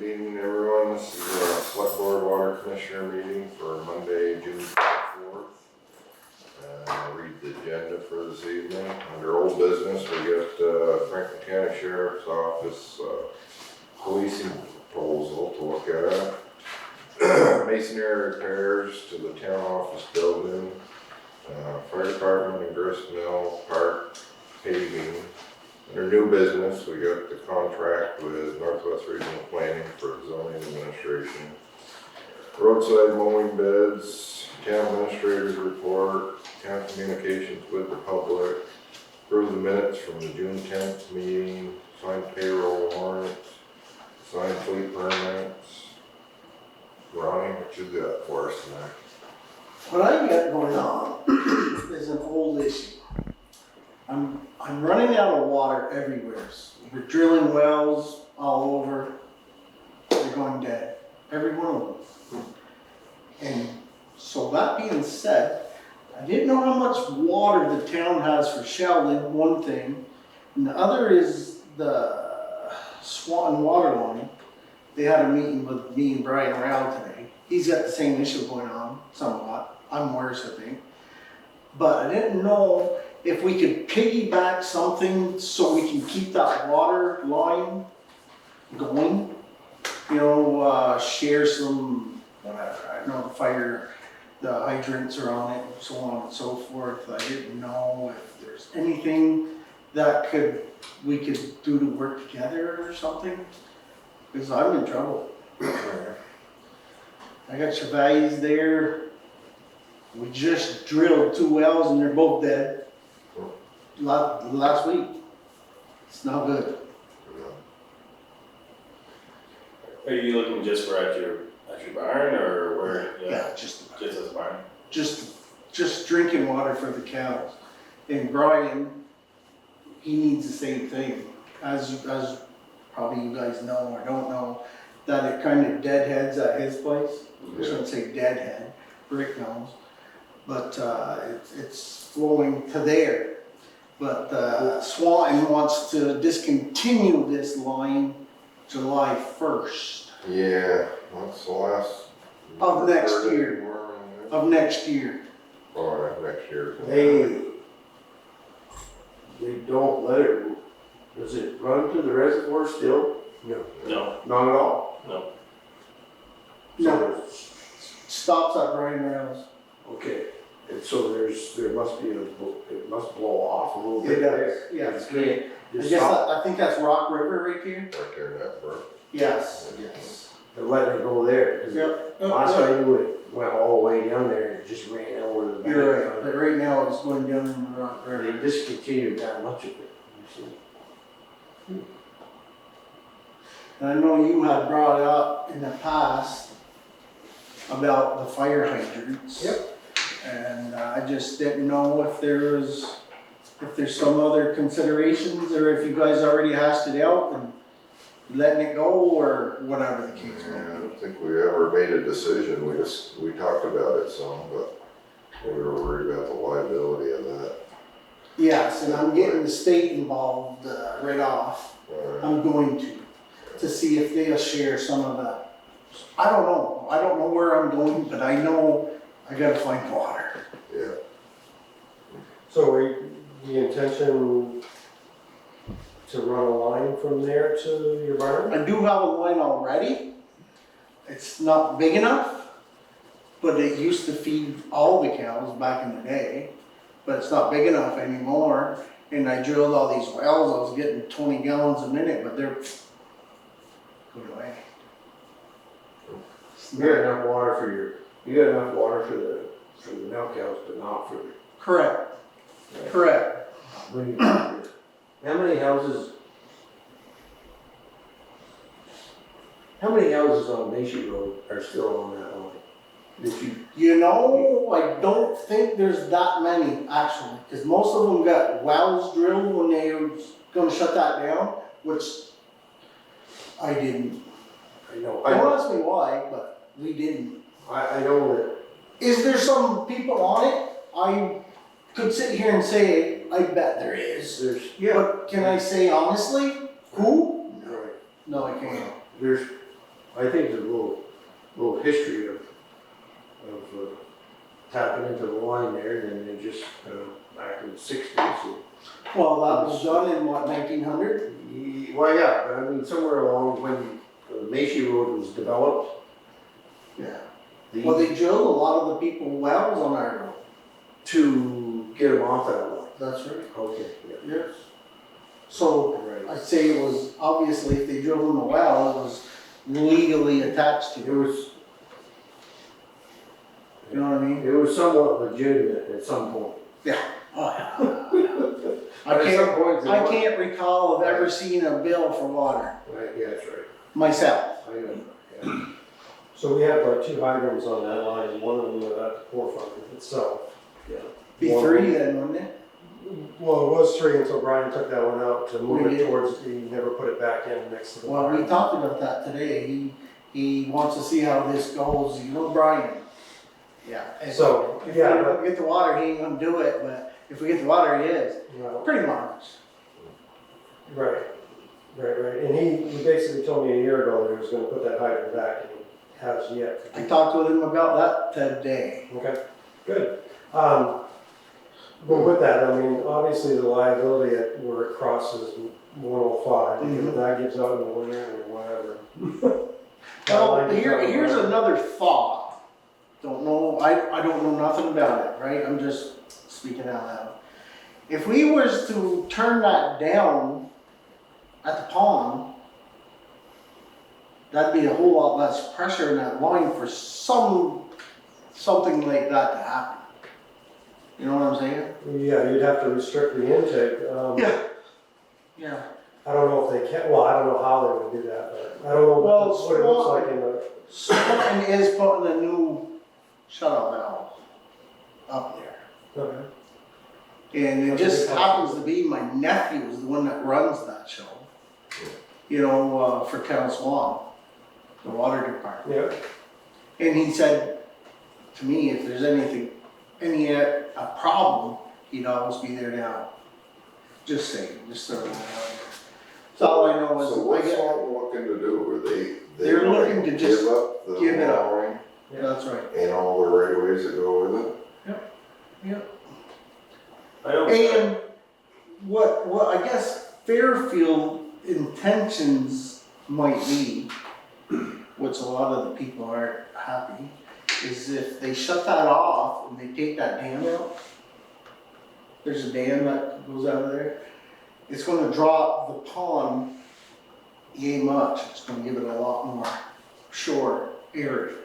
Good evening, everyone. This is our Selectboard Water Commissioner meeting for Monday, June 24th. I'll read the agenda for this evening. Under old business, we got Franklin County Sheriff's Office policing proposal to look at. Masonry repairs to the town office building. Fire department and grist mill park paving. Under new business, we got the contract with Northwest Regional Planning for zoning administration. Roadside mowing bids, town administrator's report, town communications with the public, approve the minutes from the June 10th meeting, sign payroll warrants, sign fleet permits. Ronnie, what you got for us tonight? What I got going on is an old issue. I'm running out of water everywhere. We're drilling wells all over. They're going dead. Every one of them. And so that being said, I didn't know how much water the town has for Sheldon, one thing. And the other is the Swanton water line. They had a meeting with me and Brian Rowell today. He's got the same issue going on, somewhat. I'm worse, I think. But I didn't know if we could piggyback something so we can keep that water line going. You know, share some, whatever, I know the hydrants are on it, and so on and so forth. I didn't know if there's anything that we could do to work together or something, because I'm in trouble. I got Chevalier's there. We just drilled 2 wells and they're both dead. Last week. It's not good. Are you looking just for at your barn or where? Yeah, just as a barn. Just drinking water for the cows. And Brian, he needs the same thing. As probably you guys know or don't know, that it kind of deadheads at his place. I shouldn't say deadhead, Rick knows. But it's flowing to there. But Swanton wants to discontinue this line July 1st. Yeah, that's the last. Of next year. Of next year. Oh, next year. They don't let it, does it run to the reservoir still? No. No. Not at all? No. No. Stops at Brian Rowell's. Okay, and so there must be it must blow off a little bit. It does, yes. I think that's Rock River right here. Right there in that brook. Yes. They're letting it go there. 'Cause Yep. last time it went all the way down there and it just ran over the bank. You're right, but right now it's going down in the Rock River. They discontinued that much of it, you see. And I know you had brought up in the past about the fire hydrants. Yep. And I just didn't know if there's some other considerations or if you guys already hashed it out and letting it go or whatever the case Yeah, I may be. don't think we ever made a decision. We talked about it some, but we were worried about the liability of that. Yes, and I'm getting the state involved right off. I'm going to see if they'll share some of that. I don't know. I don't know where I'm going, but I know I gotta find water. Yeah. So the intention to run a line from there to your barn? I do have a line already. It's not big enough, but it used to feed all the cows back in the day. But it's not big enough anymore. And I drilled all these wells. I was getting 20 gallons a minute, but they're going away. You got enough water for the milk cows, but not for the. Correct. Correct. When you, how many houses on Macy Road are still on that line? You know, I don't think there's that many actually, because most of them got wells drilled when they were gonna shut that down, which I didn't. I know. Don't ask me why, but we didn't. I know that. Is there some people on it? I could sit here and say, I bet there is. There's, But can I say honestly, who? Right. No, I can't. There's I think there's a little history of tapping into the line there, and then they just, back in the sixties. Well, that was done in what, 1900? Well, yeah, but I mean, somewhere along when the Macy Road was developed. Yeah. the- Well, they drilled a lot of the people wells on our road. To get them off that line. That's right. Okay, yeah. Yes. So Right. I'd say it was, obviously, if they drilled in the well, it was legally attached to It it. was, You know what I mean? it was somewhat legitimate at some point. Oh, yeah. But at some point, I can't recall of ever seeing a bill for water, Right, yeah, that's right. myself. I know, yeah. So we have like 2 hydrants on that line, and one of them at the forefront itself. Be One- 3 then, wouldn't it? Well, it was 3 until Brian took that one out to move We it did. towards, he never put it back in next to the. Well, we barn. talked about that today. He wants to see how this goes, you know, Brian. Yeah. And So, if yeah, we don't get the water, he ain't gonna do it, but if we get the water, he is. Well, Pretty much. right, and he basically told me a year ago that he was gonna put that hydrant back, and he has yet. I talked with him about that today. Okay, good. But with that, I mean, obviously the liability at where it crosses 105, if that gives out in the winter or whatever. That Well, line gives out in the here's winter. another thought. Don't know, I don't know nothing about it, right? I'm just speaking out loud. If we was to turn that down at the pond, that'd be a whole lot less pressure in that line for something like that to happen. You know what I'm saying? Yeah, you'd have to restrict the intake. Yeah. I don't know if they can, well, I don't know how they would do that, but I don't know Well, what it looks like in the, Swanton is putting a new shut-off valve up there. okay. And it That's a just good happens to be my nephew is the one that runs that show. You know, for Town Swan, the water department. Yeah, And he said to me, if there's a problem, he'd always be there now. Just saying, just throwing that out there. So all I know is, So I what's get, Swanton looking to do? Are they They're wanna looking to just give up the give it up. line that's right. and all the right of ways that go with it? I know. And what I guess Fairfield intentions might be, which a lot of the people aren't happy, is if they shut that off and they take that dam out, there's a dam that goes out of there, it's gonna drop the pond yay much, it's gonna give it a lot more shore area.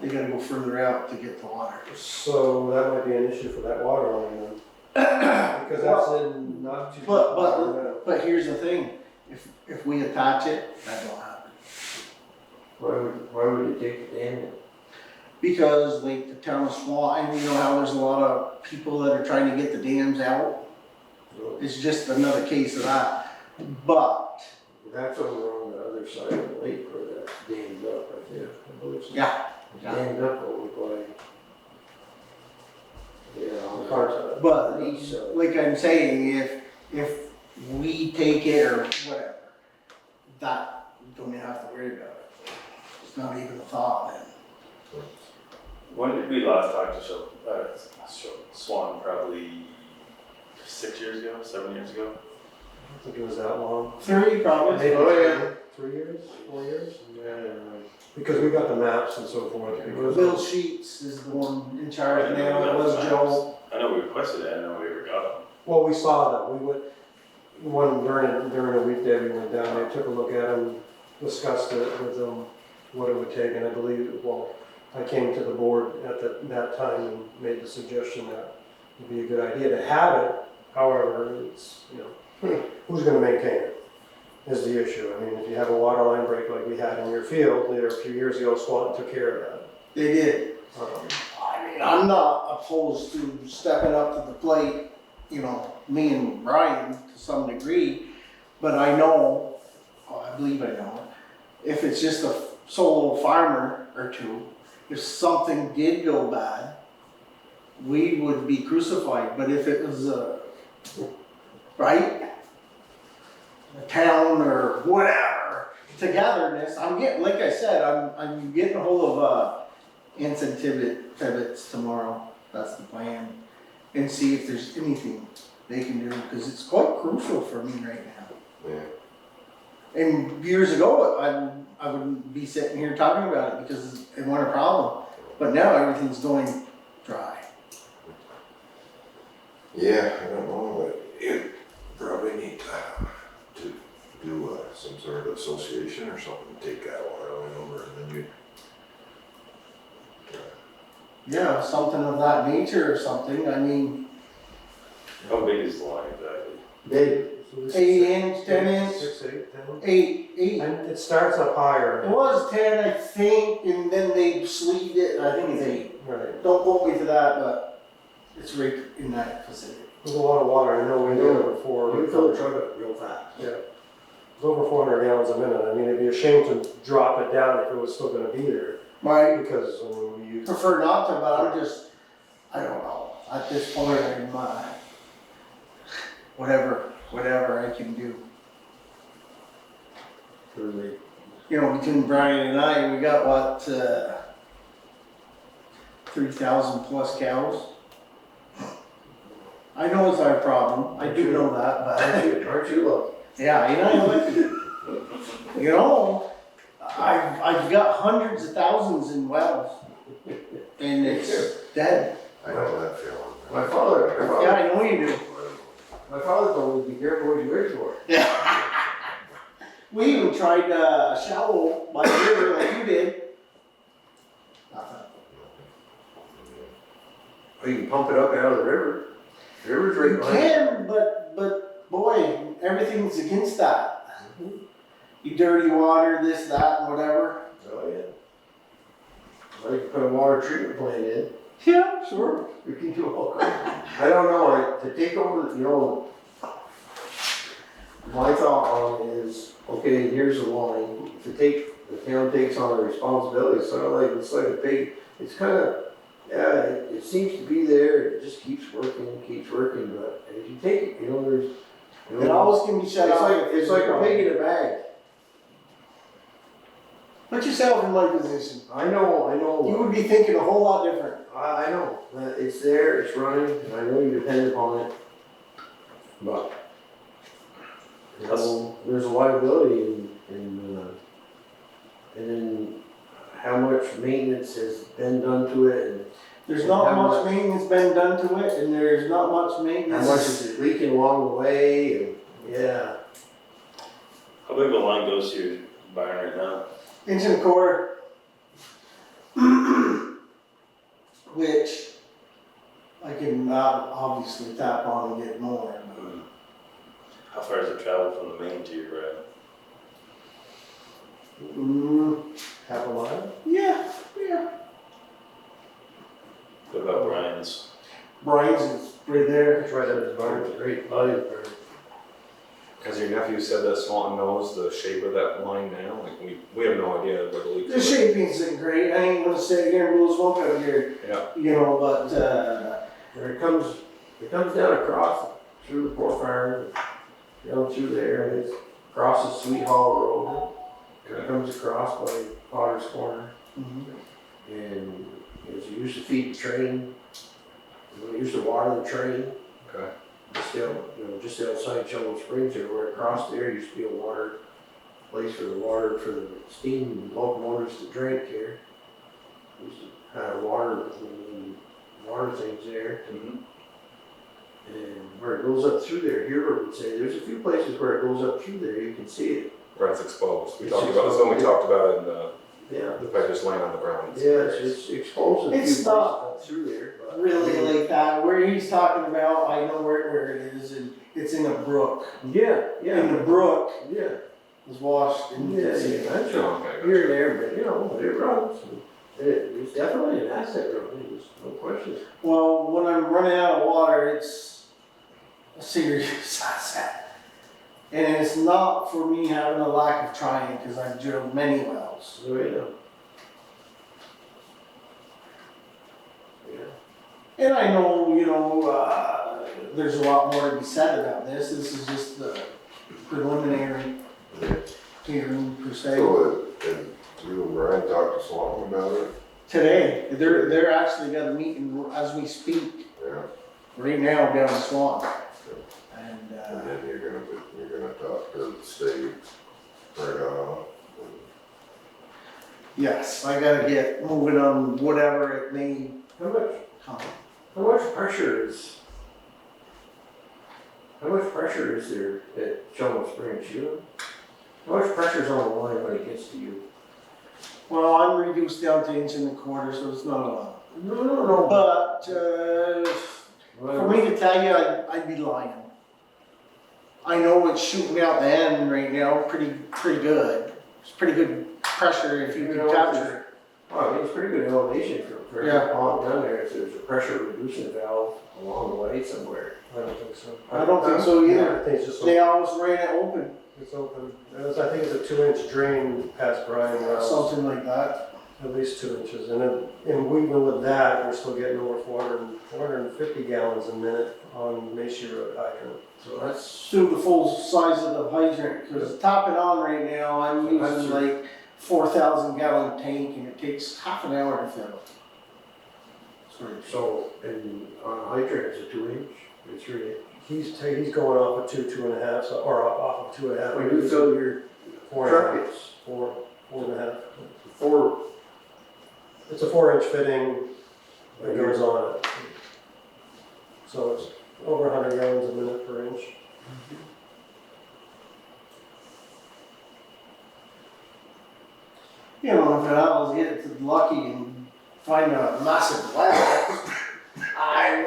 They gotta go further out to get the water. so that might be an issue for that water line then. Because that's in not too. But here's the thing, if we attach it, that don't happen. Why would you take the dam? Because like the town of Swan, you know how there's a lot of people that are trying to get the dams out? It's just another case of that. But, That's over on the other side of the lake where that's dammed up, I think. I believe so. yeah, Dammed up over by. Yeah, on the Far far side. side. but The east side. like I'm saying, if we take it or whatever, that, you don't even have to worry about it. It's not even a thought then. When did we last talk to Swan? Probably 6 years ago, 7 years ago. I don't think it was that long. 3 probably. Maybe Oh, yeah. 3 years, 4 years? Yeah, Because we got the maps and so forth. Bill Sheets is the one in charge now, it was Joe. I know we requested it, I know we ever got them. Well, we saw them, we went, during a weekday, we went down there, took a look at them, discussed it with them, what it would take, and I believe, well, I came to the board at that time and made the suggestion that it'd be a good idea to have it, however, it's, who's gonna maintain it is the issue. I mean, if you have a water line break like we had in your field there a few years ago, Swanton took care of that. They did. Um, I mean, I'm not opposed to stepping up to the plate, me and Brian to some degree, but I know, I believe I know, if it's just a solo farmer or two, if something did go bad, we would be crucified, but if it was a town or whatever, togetherness. I'm getting, like I said, I'm getting a hold of, Anson Tibbetts tomorrow. That's the plan. And see if there's anything they can do, because it's quite crucial for me right now. Yeah. And years ago, I wouldn't be sitting here talking about it because it wasn't a problem. But now everything's going dry. Yeah, I don't know, but you probably need to do some sort of association or something, take that water line over and then you. Yeah, something of that nature or something. I mean, How big is the line exactly? Big. 8 inch, 10 inch, 6, 8, 10. 8. And it starts up higher. It was 10, I think, and then they sleeved it. I think it's 8. Right. Don't quote me to that, but it's right in that vicinity. There's a lot of water, I know we did it before. You fill the truck up real fast. Yeah. It's over 400 gallons a minute. I mean, it'd be a shame to drop it down if it was still gonna be there, I because when you, prefer not to, but I'm just, I don't know. At this point, I'm, whatever I can do. Really. You know, between Brian and I, we got what, 3,000 plus cows. I know it's our problem. I do know that, but Aren't you lucky? yeah, you know, I've got hundreds of thousands in wells, and it's dead. I know that feeling. My father, Yeah, I know you do. my father told me, be careful what you wish for. We even tried shallow by the river like you did. Nothing. Or you can pump it up out of the river. The river's right You behind. can, but boy, everything's against that. You dirty water, this, that, and whatever. Oh, yeah. Well, you can put a water treatment plant in. Yeah, sure. We can do all kinds. I don't know, to take over, you know, my thought on it is, okay, here's the line. The town takes on the responsibility, it's sort of like, it's like a big, it's kind of, yeah, it seems to be there, it just keeps working, but if you take it, you know, there's, you know, It always can be shut off. it's like a pig in a bag. Put yourself in my position. I know. You would be thinking a whole lot different. I know, it's there, it's running, and I know you depend upon it, but, you know, there's a liability and then how much maintenance has been done to it, and There's not How much much- maintenance been done to it, and there's not much how maintenance. much is it leaking along the way, and, yeah. How big of a line goes to your barn right now? Inch and a quarter. Which I can obviously tap on and get more. How far does it travel from the main to your ground? half a mile. Yeah. What about Brian's? Brian's is right there. It's right at his barn. Great, buddy. As your nephew said that Swanton knows the shape of that line now, like we have no idea where the leaks The shaping isn't great. I ain't gonna sit here and blow smoke out here, Yeah, you know, but And it comes down across through the poor farm, down through there, and it crosses Sweet Hall Road. It comes across by Potter's Corner, and it used to feed the train. It used to water the train. okay. Just outside Sheldon Springs there, where across there used to be a water place for the steam locomotives to drink here. Used to have water things there. Mhm. And where it goes up through there, here would say, there's a few places where it goes up through there, you can see it. Where it's exposed. We It's talked about, that's what we exposed. talked about in Yeah. the pipe just laying on the ground. Yeah, it's exposed in a few It's places not up through there, but. really like that. Where he's talking about, I know where it is, and it's in a brook. Yeah, And the brook yeah. is washed and you can see it. That's Oh, right. okay, gotcha. Here and there, but you know, but it runs. It's definitely an asset road, there's no question. Well, when I'm running out of water, it's a serious asset. And it's not for me having a lack of trying, because I've drilled many wells. So, yeah. Yeah. And I know, you know, there's a lot more to be said about this. This is just the preliminary hearing per se. So, and you and Brian talked to Swanton about it? Today, they're actually got a meeting as we speak, Yeah, right now down in Swan. And, and then you're gonna talk to the state right on. yes, I gotta get moving on whatever it may How much, come. how much pressure is there at Sheldon Springs, you? How much pressure's on the line when it gets to you? Well, I'm reduced down to inch and a quarter, so it's not a lot. No. But, for me to tell you, I'd be lying. I know it's shooting out the end right now, pretty good. It's pretty good pressure if you can capture it. Well, I mean, it's pretty good elevation for every Yeah. pond down there, if there's a pressure reducing valve along the way somewhere. I don't think so. I don't think so either. I think it's just They open. always ran it open, It's open. I think it's a 2-inch drain past Brian Wells, something like that. at least 2 inches. And then, and even with that, we're still getting over 450 gallons a minute on Macy Road hydrant. So that's, Through the full size of the hydrant, because topping on right now, I'm using like 4,000 gallon tank and it takes half an hour to fill. so, and on a hydrant, it's a 2-inch, or 3-inch. He's going off of 2.5, so, or off of 2.5. When you fill your 4.5. truck, it's 4.5. 4, It's a 4-inch fitting that goes on it. So it's over 100 gallons a minute per inch. You know, if I was getting lucky and find a massive well, I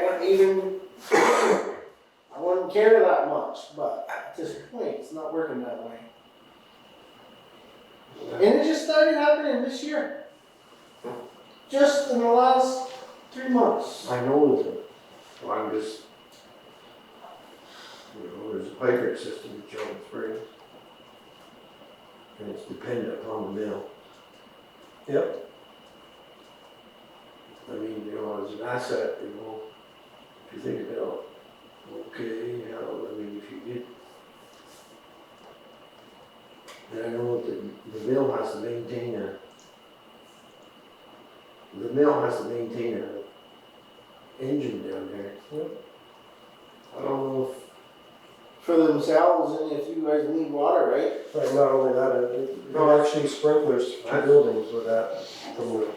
wouldn't care that much, but at this point, it's not working that way. And it just started happening this year. Just in the last 3 months. I know that, well, I'm just, there's a hydrant system in Sheldon Springs. And it's dependent upon the mill. Yep. I mean, as an asset, if you think about, okay, I mean, if you did. And I know that the mill has to maintain a engine down there. Yep. I don't know For themselves, and if you guys need water, right? Right, not only that, it actually sprinklers 2 buildings with that from the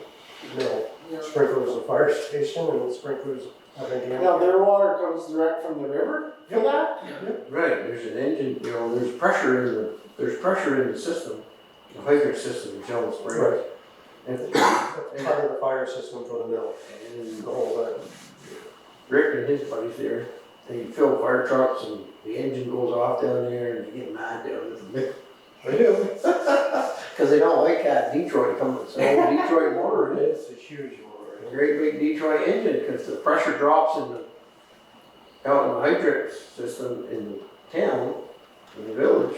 mill. Sprinklers the fire station and sprinklers, I think. Now, their water comes direct from the river for that? if, right, there's an engine, there's pressure in the system, the hydrant system in Sheldon Springs. Right. And, Part of the fire system for the mill, and the whole thing. Rick and his buddies there, they fill fire trucks and the engine goes off down there and they get mad down at the mill. They do. Cause they don't like that Detroit coming, so Detroit motor it is. It's a huge motor. A great big Detroit engine, cause the pressure drops out in the hydrant system in the town, in the village,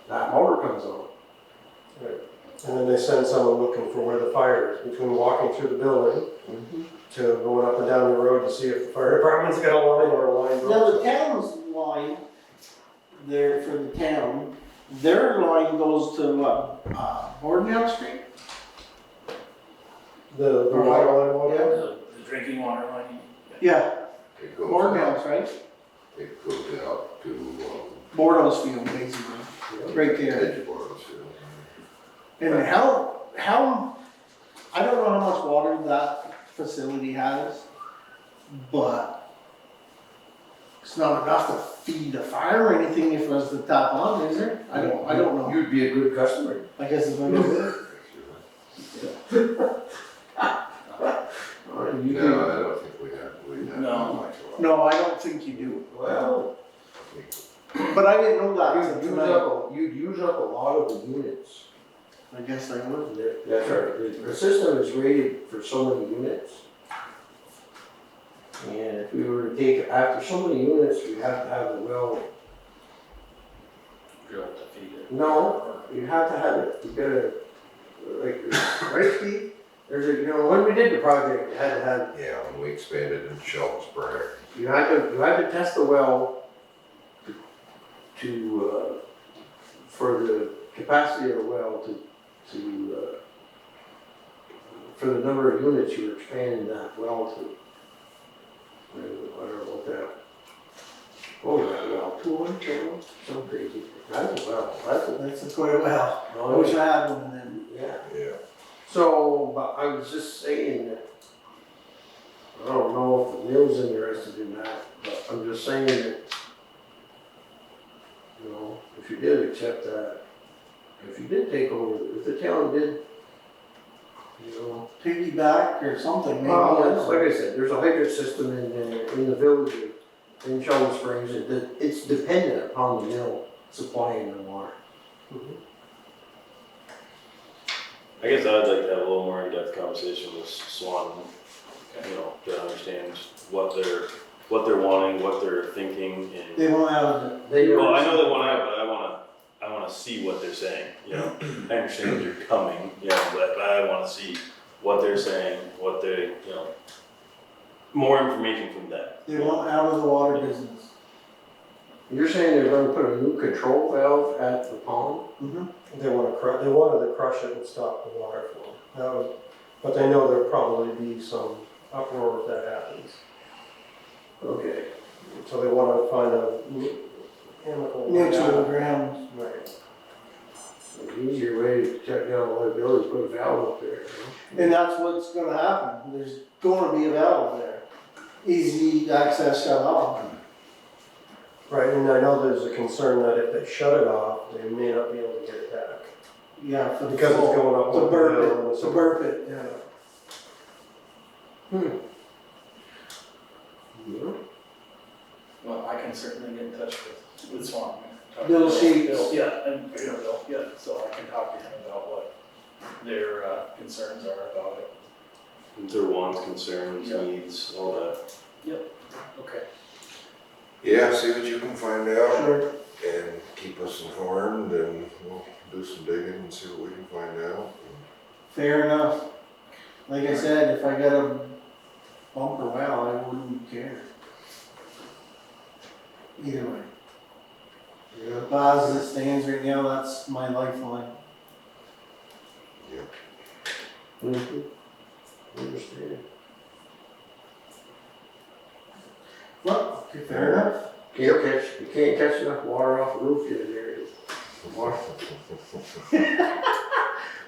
that motor comes on. And then they send someone looking for where the fire is, between walking through the building to going up and down the road to see if the fire department's got a line or a line. Now, the broke. town's line, there for the town, their line goes to what, Bordentown Street? The water line, water? The drinking water line. Yeah, It goes Bordentown's, out, right? it goes out to, Bordeaux's field, basically, right there. Edgewater, so. And how, I don't know how much water that facility has, but it's not enough to feed a fire or anything if it was to tap on, is there? I don't know. You'd be a good customer. I guess it's gonna do it. You No, I don't think we have No. much water. No, I don't think you do. Well, But I didn't know that till tonight. you'd use up a lot of the units. I guess I would. That's right, the system is rated for so many units. And if we were to take, after so many units, we have to have the well, Drill to feed it. no, you have to have it, you gotta, like, right, Steve? There's a, when we did the project, you had to have, Yeah, when we expanded in Sheldon Springs. you had to test the well to for the capacity of the well for the number of units you're expanding that well to. I don't know what that, that well, 200 gallons, some crazy, that's a well, That's quite a well. I oh, wish I had one of them. yeah. Yeah. So, but I was just saying that, I don't know if the mill's interested in that, but I'm just saying that, you know, if you did accept that, if you did take over, if the town did, you know. Piggyback or something, maybe. Well, like I said, there's a hydrant system in the village in Sheldon Springs, it's dependent upon the mill supplying the water. I guess I'd like to have a little more in-depth conversation with Swan, you know, to understand what they're wanting, what they're thinking, and. They won't have it. Well, I know they want to, but I wanna see what they're saying, you know, I understand they're coming, you know, but I wanna see what they're saying, what they, you know, more information from them. They want out of the water business. You're saying they're gonna put a new control valve at the pond? Mm-hmm. They wanted to crush it and stop the water flow. But they know there'll probably be some uproar if that happens. Okay. So they want to find a chemical. Neutral ground. Right. An easier way to check down liability is put a valve up there. And that's what's gonna happen. There's gonna be a valve there. Easy access shut off. Right, and I know there's a concern that if they shut it off, they may not be able to get it back. Yeah, for the Because it's flow. going up To on the burp hill. it, to burp it, yeah. Well, I can certainly get in touch with Swan. Talk to Bill Sheets. Bill, yeah, and, Bill, yeah, so I can talk to him about what their concerns are about it. Their wants, concerns, Yeah. needs, all that. Okay. Yeah, see what you can find out Sure. and keep us informed, and we'll do some digging and see what we can find out. Fair enough. Like I said, if I got a bumper well, I wouldn't care. Either way. Yeah. But as it stands right now, that's my lifeline. Understand. Well, fair enough. You can't catch enough water off the roof yet there.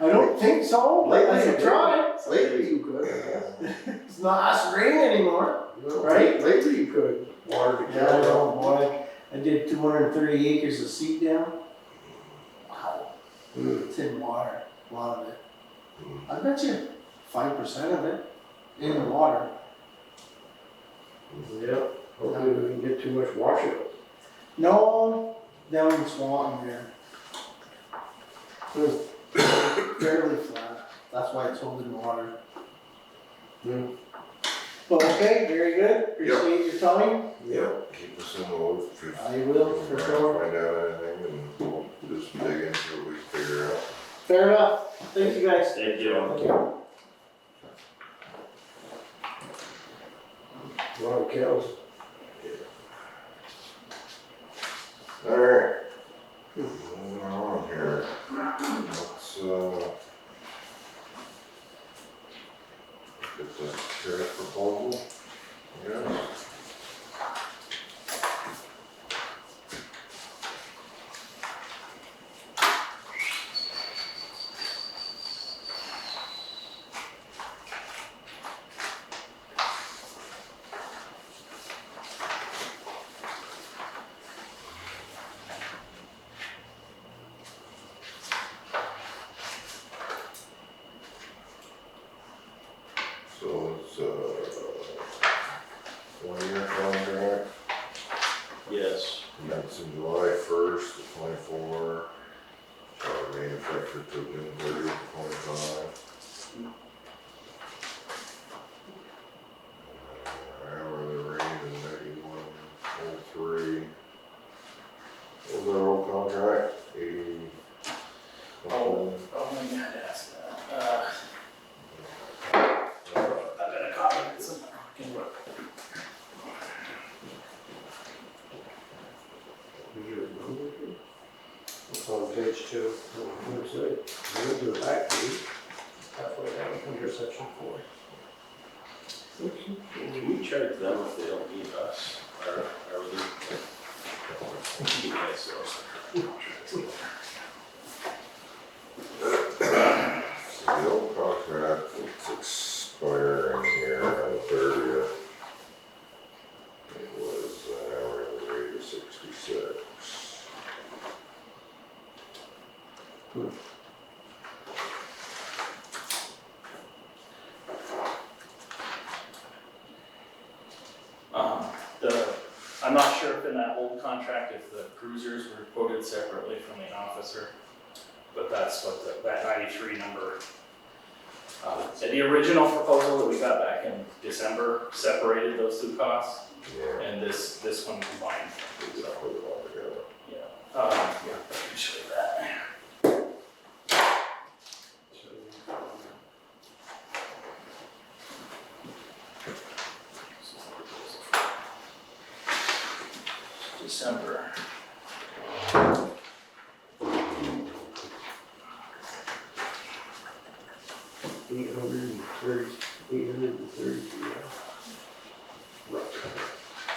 I don't think so, like I could try. Lately you could, I guess. It's not us rain anymore. No, Right? Lately you could, water to Yeah, I know, boy. I did 230 acres of seed down. Wow. It's in water, a lot of it. I bet you 5% of it in the water. Yeah, hopefully we can get too much washout. No, down in Swanton there. It was fairly flat. That's why it's holding water. But okay, very good. Appreciate your time. Yep, keep us in the loop if I will, for sure. find out anything, and we'll do some digging, see what we can figure out. Fair enough. Thank you guys. Thank you. A lot of cows. Alright, moving on here. Let's, get the sheriff proposal, yes. So it's, 1-year contract, Yes. that's in July 1st of 24, remain effective till June 30th of 25. Hourly rate is 91.03. What was our old contract? 80. Oh, I had to ask that. I've got a copy of it somewhere. Can you look? It's on page 2. Can we charge them if they don't need us? Or are we keeping it so? So the old contract, it's expiring here on the 30th. It was an hourly rate of 66. I'm not sure if in that old contract, if the cruisers were quoted separately from the officer, but that's what that 93 number. The original proposal that we got back in December separated those two costs, Yeah. and this one combined. We just put it all together. Yeah, I can show you that. December. $830, yeah.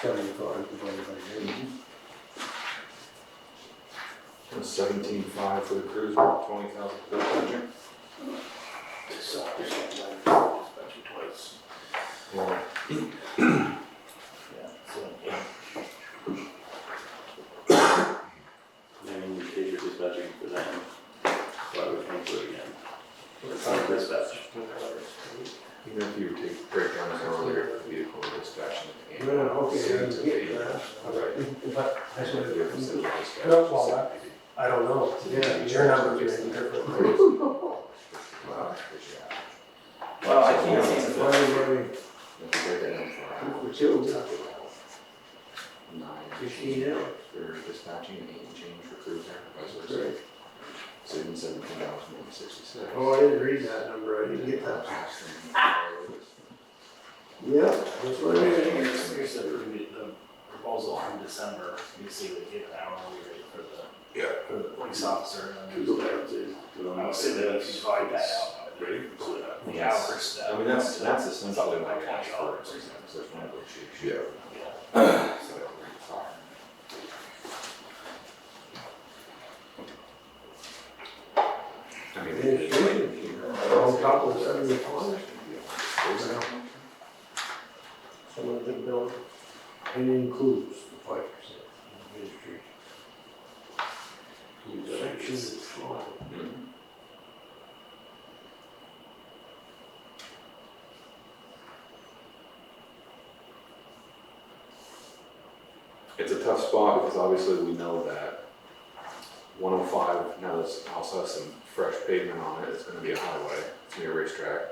75 divided by 8. 17.5 for the cruiser, 20,000 for the budget. So there's dispatcher twice. Yeah. Yeah, so, yeah. Then we pay your dispatching for them. Why would we pay for it again? It's not dispatch. Even if you take breakdowns earlier, vehicle dispatching. No, okay, I didn't get that. But I That's what said, the difference is. No, well, I don't know. Yeah, your numbers may be different. Well, I can't see the. For two, 15 hours. For dispatching and 8 and change for cruiser, vice versa. Saving $17.66. Oh, I didn't read that number, I didn't get that. Yeah, that's what I mean. Here's the proposal from December. You can see they give an hourly rate for the police officer. And then I'll say that if you divide that out by the hours. I mean, that's essentially something like like cash $20 for or it, something. there's no negotiation. Yeah. I mean, On top of 75. Some of the bill, and it includes the 5% registration. It's a tough spot because obviously we know that 105 now also has some fresh pavement on it. It's going to be a highway, it's going to be a racetrack.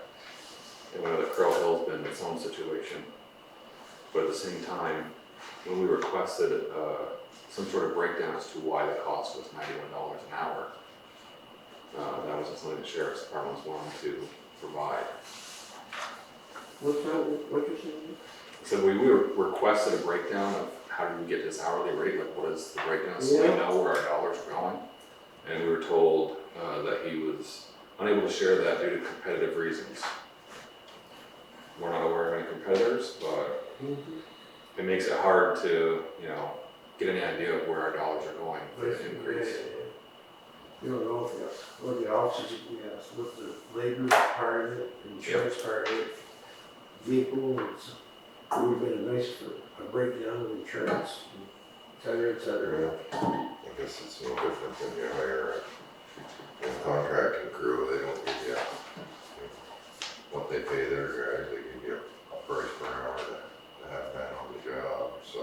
And we know that Crow Hill's been its own situation. But at the same time, when we requested some sort of breakdown as to why the cost was $91 an hour, that wasn't something the sheriff's department was willing to provide. What's that, what you're saying? So we requested a breakdown of how do we get this hourly rate, like what is the breakdown, so we know where our dollars are going. And we were told that he was unable to share that due to competitive reasons. We're not aware of any competitors, but it makes it hard to, get any idea of where our dollars are going for the increase. You don't know what the officers, yes, what the labor part of it, insurance part of it, vehicle, it would have been nice for a breakdown of insurance, et cetera, et cetera. I guess it's no different than you hire a contracting crew, they don't give you what they pay their guys, they give you a price per hour to have been on the job, so.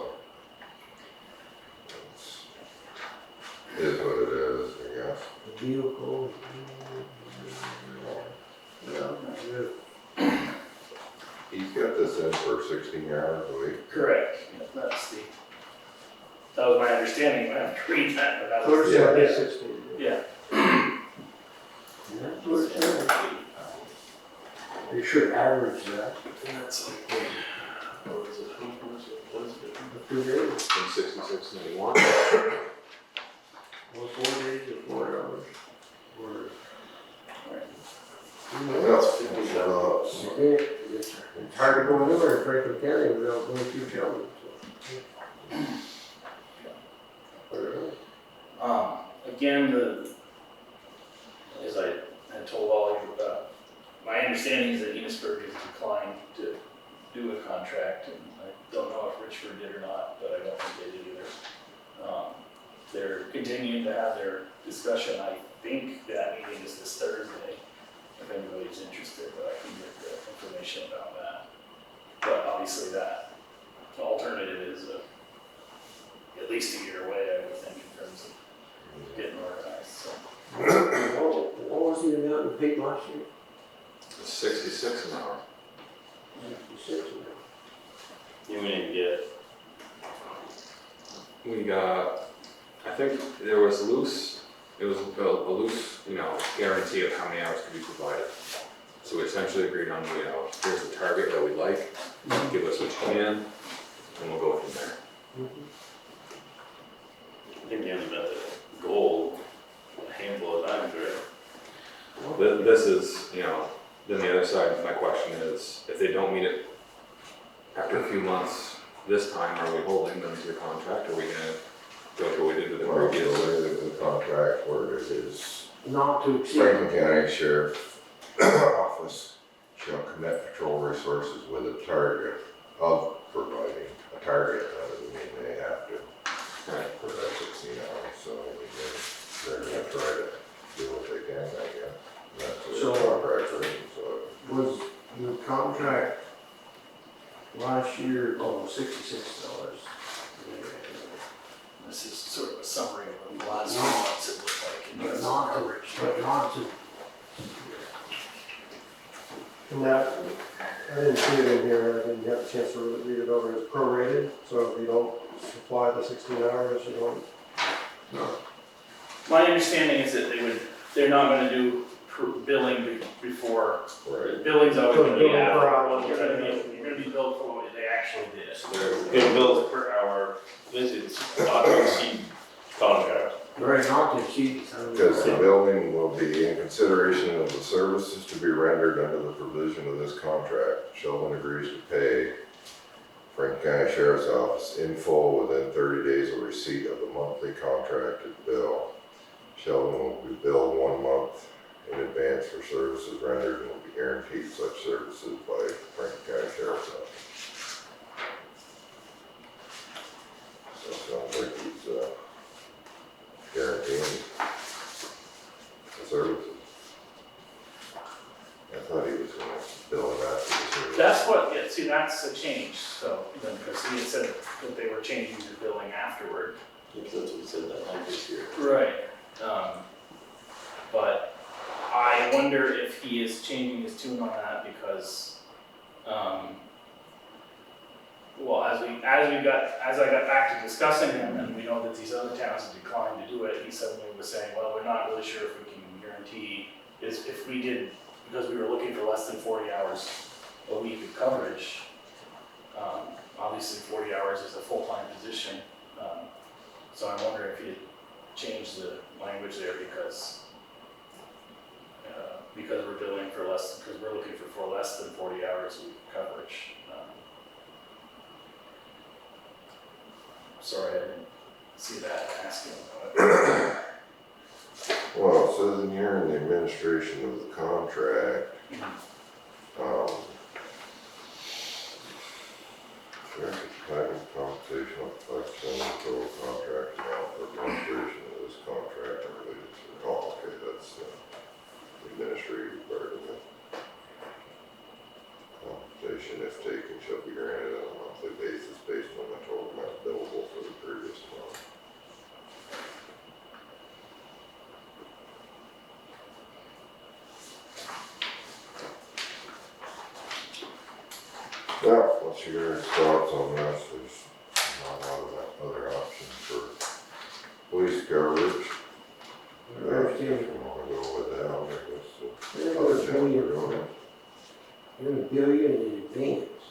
It is what it is, I guess. The vehicle. Yeah. He's got this in for 16 hours a week. Correct. Yeah, that was my understanding. I have to read that, but that Of course, was. yeah, it's 16. Yeah. That's what it says. They should average that. And that's like, what is it, how much was it? 2 days, From 66.91. or 4 days or 4 hours. Or. Well, was. It's hard to go anywhere in Franklin County without going through Sheldon, so. Again, as I had told all of you, my understanding is that Enosburg has declined to do a contract, and I don't know if Richford did or not, but I don't think they did either. They're continuing to have their discussion. I think that meeting is this Thursday, if anybody's interested, but I can get the information about that. But obviously that alternative is at least a year away, I would think, in terms of getting organized, so. What was the amount we paid last year? 66 an hour. 56 now. You mean get, We got, I think there was it was a loose, guarantee of how many hours could be provided. So we essentially agreed on, here's the target that we like, give us what you can, and we'll go from there. I think you met the goal a handful of times, right? This is, then the other side of my question is, if they don't meet it after a few months, this time, are we holding them to the contract, or are we gonna go to what we did with the Well, the previous? way that the contract worded is Not to exceed. Franklin County Sheriff Office shall commit patrol resources with a target of providing a target, that doesn't mean they have to Right. for that 16 hours, so I mean, they're gonna try to do what they can, I guess. That's what So- the contract written, so. Was the contract last year, $66? This is sort of a summary of what the last few months it looked like. in terms of Not to, coverage. but not to. And that, I didn't see it in here, I didn't have a chance to really read it over, it's prorated, so if you don't supply the 16 hours, you don't. My understanding is that they're not gonna do billing before, Right. billing's always So gonna be billing per after. hour. You're gonna be billed for what they actually did. They're getting billed per hour, this is not to exceed contract. Right, not to exceed. Because the building will be in consideration of the services to be rendered under the provision of this contract. Sheldon agrees to pay Franklin County Sheriff's Office in full within 30 days of receipt of the monthly contracted bill. Sheldon will be billed 1 month in advance for services rendered and will be guaranteed such services by Franklin County Sheriff's Office. So it sounds like he's guaranteeing the services. I thought he was gonna bill it after the service. That's what, yeah, see, that's a change, so, because he had said that they were changing the billing afterward. That's what we said that night this year. Right. But I wonder if he is changing his tune on that because, well, as I got back to discussing him, and we know that these other towns have declined to do it, he suddenly was saying, well, we're not really sure if we can guarantee, is if we did, because we were looking for less than 40 hours a week of coverage. Obviously 40 hours is a full-time position, so I wonder if he'd change the language there because we're billing for less, because we're looking for less than 40 hours a week coverage. Sorry, I didn't see that asking about it. Well, it says in here in the administration of the contract, sheriff is entitled to compensation up to 5% of the total contract amount for administration of this contract and related to, okay, that's the administrative part of it. Compensation, if taken, shall be granted on a monthly basis based on the total amount billable for the previous month. Well, what's your thoughts on this? There's not a lot of other options for police coverage. I understand. If we wanna go with that, I guess They're the gonna other bill towns are you, doing it. they're gonna bill you in advance.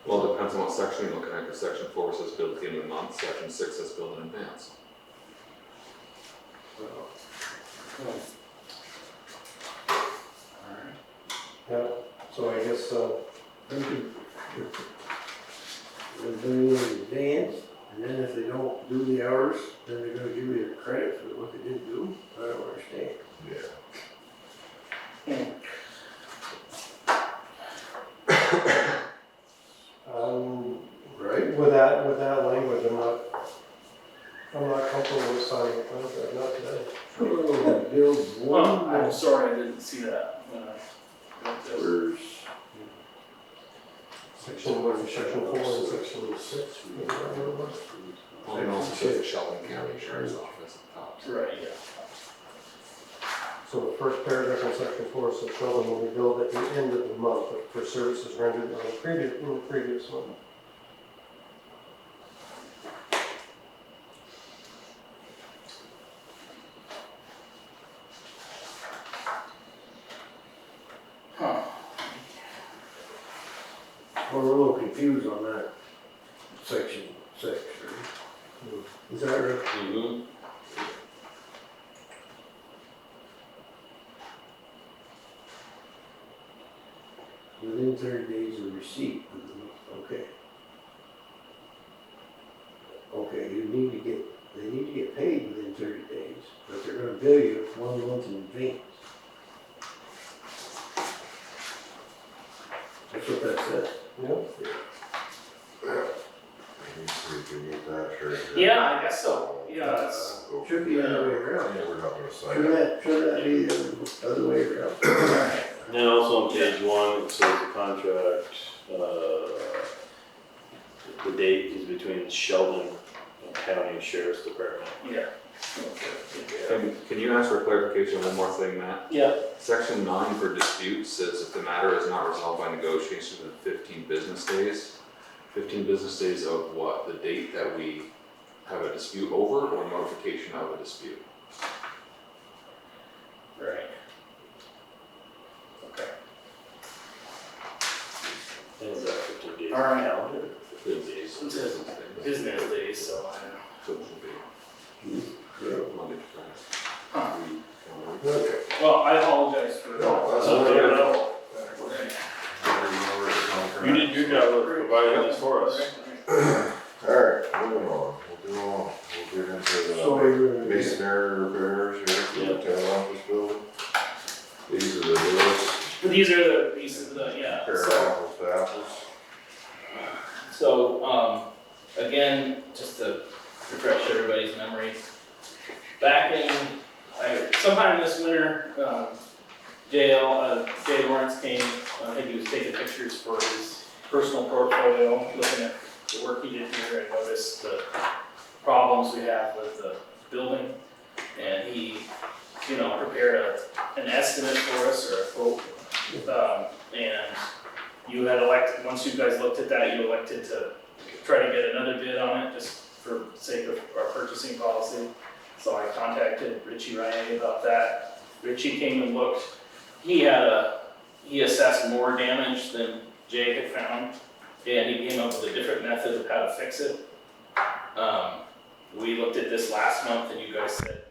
Well, it depends on what section you're looking at, because section 4 says billed at the end of the month, section 6 says billed in advance. Alright. Yeah, So I guess, They're doing it in advance, and then if they don't do the hours, then they're gonna give you a credit for what they didn't do. I don't understand. Yeah. Right? with that language, I'm not comfortable with signing a contract, not today. So, build Oh, one, I'm sorry, I didn't see that when I looked at it. where's, Section 4 and section 6. Well, it also says the Sheldon County Sheriff's Office at the top. Right, yeah. So the first paragraph in section 4 says Sheldon will be billed at the end of the month for services rendered in the previous month. Huh. well, we're a little confused on that section 6, right? Is that right? Mm-hmm. Within 30 days of receipt, okay. Okay, they need to get paid within 30 days, but they're gonna bill you 1 month in advance. That's what that says. Yep. Let me see if we need that, sure. Yeah, I guess so. Yeah, that's, Should be the other way around. Yeah, we're not gonna sign Should it. that be the other way around? And also on page 1, it says the contract, the date is between Sheldon and County Sheriff's Department. yeah. Can you ask for clarification on one more thing, Matt? Yeah, Section 9 for disputes says if the matter is not resolved by negotiation within 15 business days. 15 business days of what? The date that we have a dispute over or notification of a dispute? right. Okay. Is that 15 days? All right. Calendar? 15 days. It says business days, so I don't know. So it should be Monday to Friday. Huh. Okay. Well, I apologize for. No, that's So, okay. yeah, no. You did your job of providing this for us. Alright, moving on, we'll get into So the you're gonna masonry repairs here for the town office building. These are the newest, These are the pieces, yeah, pair of so, apples to apples. again, just to refresh everybody's memory. Back in, sometime this winter, Jay Lawrence came, I think he was taking pictures for his personal portfolio, looking at the work he did here, and noticed the problems we have with the building. And he, prepared an estimate for us, or a quote. And you had elected, once you guys looked at that, you elected to try to get another bid on it, just for sake of our purchasing policy. So I contacted Richie Ryan about that. Richie came and looked. He assessed more damage than Jay had found, and he came up with a different method of how to fix it. We looked at this last month, and you guys said,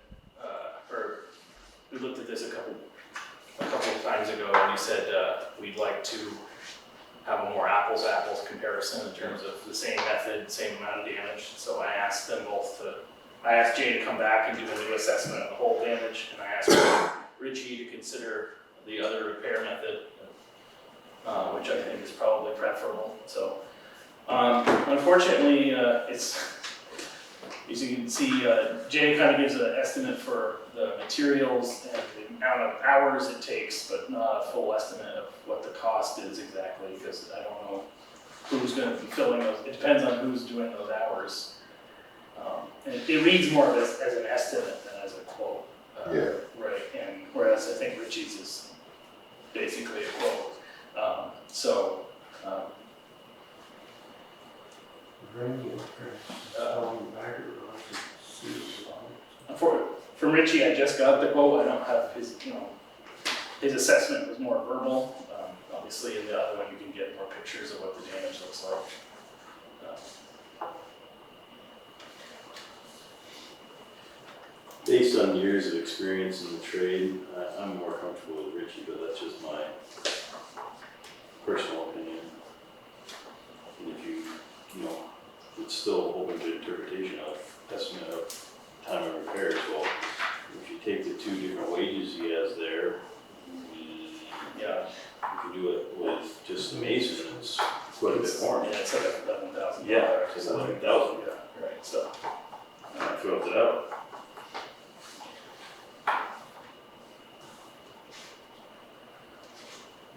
we looked at this a couple of times ago, and you said we'd like to have a more apples to apples comparison in terms of the same method, same amount of damage. So I asked them both I asked Jay to come back and do a new assessment of the whole damage, and I asked Richie to consider the other repair method, which I think is probably preferable. So, unfortunately, it's, as you can see, Jay kind of gives an estimate for the materials and the amount of hours it takes, but not a full estimate of what the cost is exactly, because I don't know who's going to be filling those. It depends on who's doing those hours. And it reads more of as an estimate than as a quote. Yeah. Right, and whereas I think Richie's is basically a quote. For Richie, I just got the quote. I don't have his, his assessment was more verbal. Obviously, in the other one, you can get more pictures of what the damage looks like. Based on years of experience in the trade, I'm more comfortable with Richie, but that's just my personal opinion. And if you, you know, it's still open to interpretation of estimate of time of repairs, well, if you take the two different wages he has there, Yeah, if you do it with just the mason, it's quite a bit more. yeah, it's like $11,000. Yeah, it's 11,000. Yeah, right, so. And I throws it out.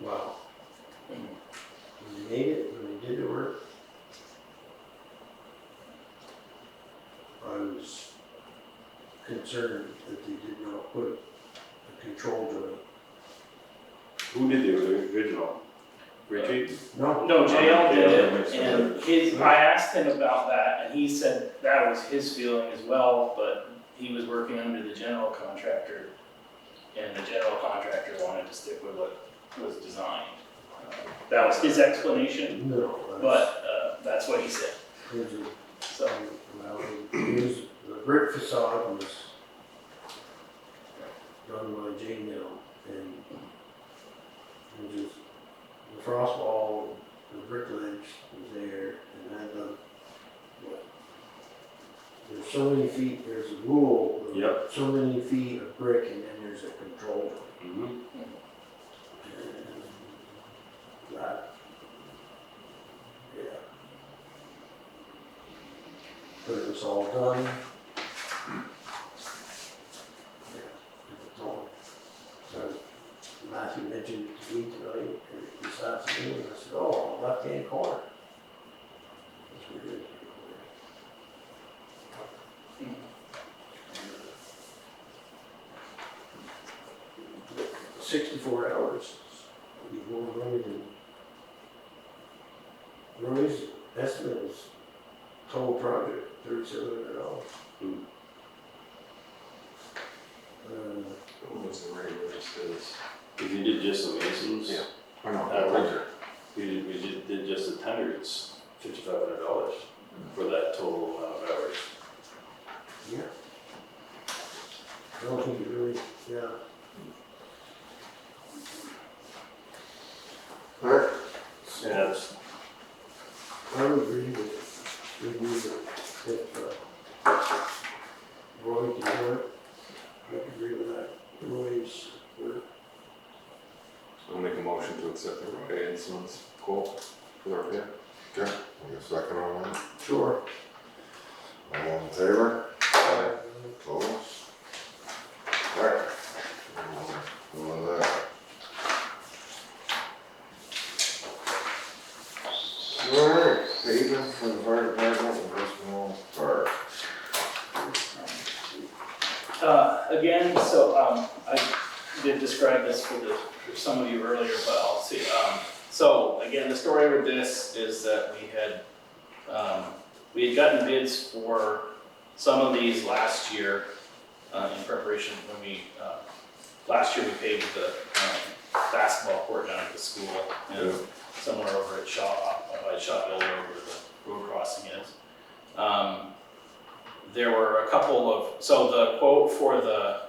Wow. When they made it, when they did the work, I was concerned that they did not put a control joint. Who did the original? Richie? No. No, JL did it, JL and I asked him about that, and he said that was his feeling as well, but he was working under the general contractor, and the general contractor wanted to stick with what was designed. That was his explanation, No. but that's what he said, It was a so. Well, it was, the brick facade was done by J. Mill, and it was just, the frost wall, the brick ledge was there, and that done, what? There's so many feet, there's a rule, of Yep. so many feet of brick, and then there's a control. Mm-hmm. And that, yeah. But it was all done. Yeah, it was all. So Matthew mentioned it to me tonight, and this afternoon, and I said, oh, left-hand corner. That's weird. 64 hours before running. Roy's estimate was total project, $3,700. What was the rate of this? If you did just the masons, Yeah. I know. we did just the tender, it's $5,500 for that total amount of hours. Yeah. I don't think it really, yeah. Alright, Yeah, that's, I would agree with you if Roy can do it. I would agree with that. Roy's work. I'll make a motion to accept the Roy Insolence quote for the repair. okay, we got a second on that, Sure. all in favor? Close. Alright. Go with that. Alright, paving for the fire department in Bristol Park. Again, so, I did describe this for some of you earlier, but I'll see. So again, the story with this is that we had gotten bids for some of these last year, in preparation when last year we paved the, basketball court down at the school, and Yeah. somewhere over at by Shot Hill Road where the road crossing is. There were a couple of, so the quote for the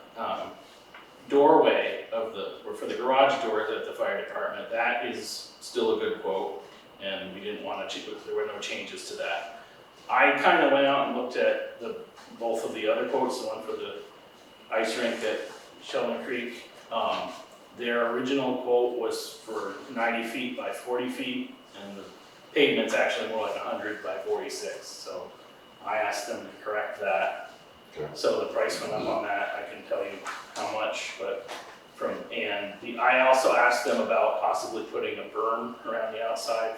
doorway or for the garage doors at the fire department, that is still a good quote, and we didn't want to, there were no changes to that. I kind of went out and looked at both of the other quotes, the one for the ice rink at Sheldon Creek. Their original quote was for 90 feet by 40 feet, and the pavement's actually more like 100 by 46, so I asked them to correct that. Okay. So the price went up on that, I can tell you how much, but I also asked them about possibly putting a berm around the outside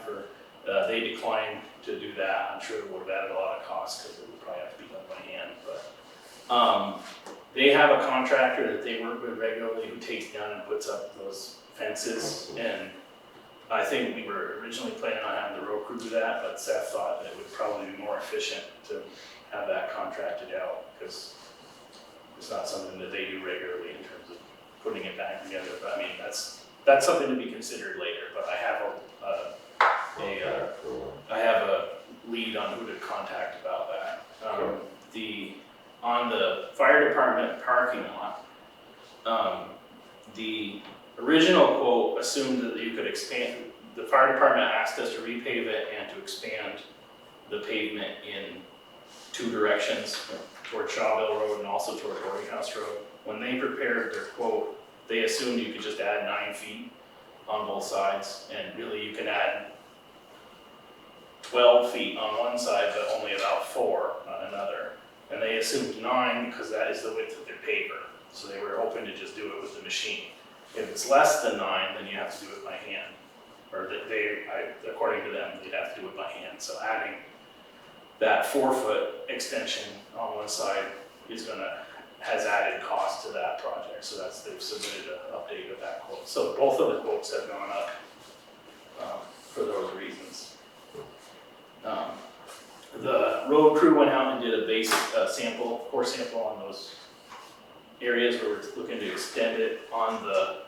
they declined to do that. I'm sure it would have added a lot of cost because it would probably have to be done by hand, but they have a contractor that they work with regularly who takes down and puts up those fences, and I think we were originally planning on having the road crew do that, but Seth thought that it would probably be more efficient to have that contracted out, because it's not something that they do regularly in terms of putting it back together. But I mean, that's something to be considered later, but I have a lead on who to contact about that. On the fire department parking lot, the original quote assumed that you could expand, the fire department asked us to repave it and to expand the pavement in 2 directions, toward Shawville Road and also toward Boarding House Road. When they prepared their quote, they assumed you could just add 9 feet on both sides, and really you can add 12 feet on one side, but only about 4 on another. And they assumed 9 because that is the width of their paver. So they were hoping to just do it with the machine. If it's less than 9, then you have to do it by hand. Or according to them, they'd have to do it by hand. So adding that 4-foot extension on one side has added cost to that project. So they've submitted an update of that quote. So both of the quotes have gone up for those reasons. The road crew went out and did a basic core sample on those areas where we're looking to extend it. On the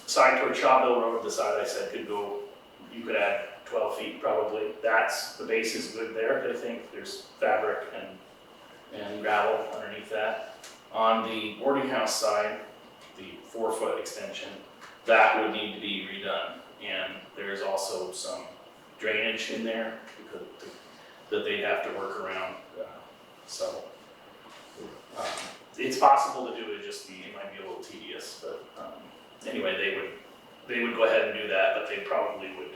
side toward Shawville Road, the side I said you could add 12 feet probably. The base is good there, I think. There's fabric and gravel underneath that. On the boarding house side, the 4-foot extension, that would need to be redone. And there's also some drainage in there that they'd have to work around. It's possible to do it, it might be a little tedious, but anyway, they would go ahead and do that, but they probably would,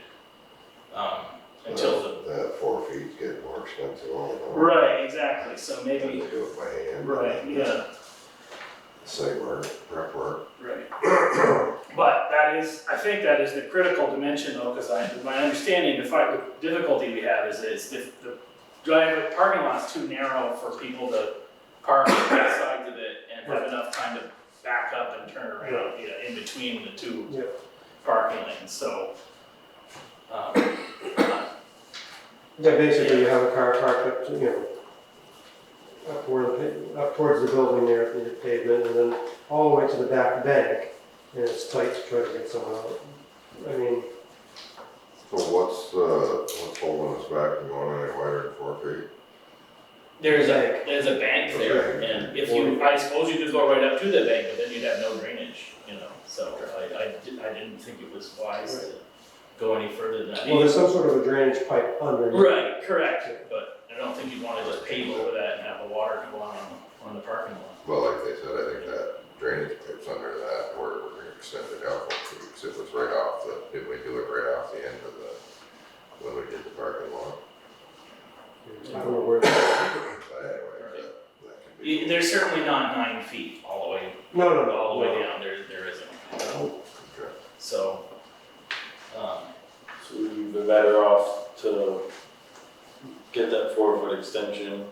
until That 4 feet's getting more expensive all the time. Right, exactly, so They maybe, do it by hand. right, yeah, Site work, prep work. right. But I think that is the critical dimension though, because my understanding, the difficulty we have is if the parking lot's too narrow for people to park on both sides of it and have enough time to back up and turn around, in between the 2 parking lanes, so. Yeah, basically you have a car parked up to, up towards the building there, the pavement, and then all the way to the back bank, and it's tight to try to get someone out. I mean, So what's holding us back from going any wider than 4 feet? There's a bank there, and I suppose you could go right up to the bank, but then you'd have no drainage, so I didn't think it was wise to go any further than that. well, there's some sort of a drainage pipe underneath. Right, correct, but I don't think you'd want to just pave over that and have the water come on the parking lot. Well, like they said, I think that drainage pipe's under that, or we're gonna extend it out 4 feet, 'cause it was right off didn't we do it right off the end of when we did the parking lot? I don't know where. But anyway, that could be. There's certainly not 9 feet all the way, No. all the way down, there isn't. Okay. So, So we'd be better off to get that 4-foot extension,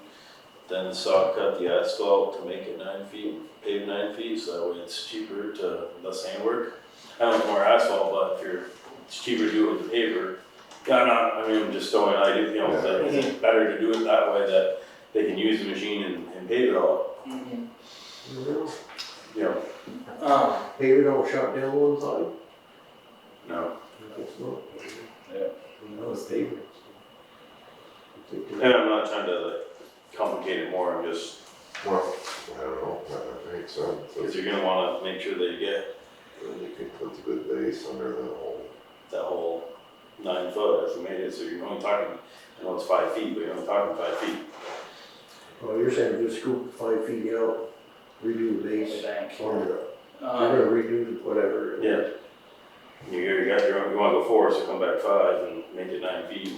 then saw cut the asphalt to make it 9 feet, pave 9 feet, so that way it's cheaper to less handwork. I don't know more asphalt, but it's cheaper to do it with the paver. I'm just throwing an idea, that it's better to do it that way, that they can use the machine and pave it all, Paver don't shut down one side? no. I guess not. Yeah. No, it's paver. And I'm not trying to complicate it more, I'm just, Well, I don't know, that makes sense. because you're gonna wanna make sure that you get Then you can put the good base under the hole. that whole 9 foot if you made it, so you're only talking, I know it's 5 feet, but you're only talking 5 feet. Well, you're saying just scoop 5 feet out, redo the the base, bank. or you're gonna redo whatever. Yeah. You got your own, you wanna go 4, so come back 5 and make it 9 feet.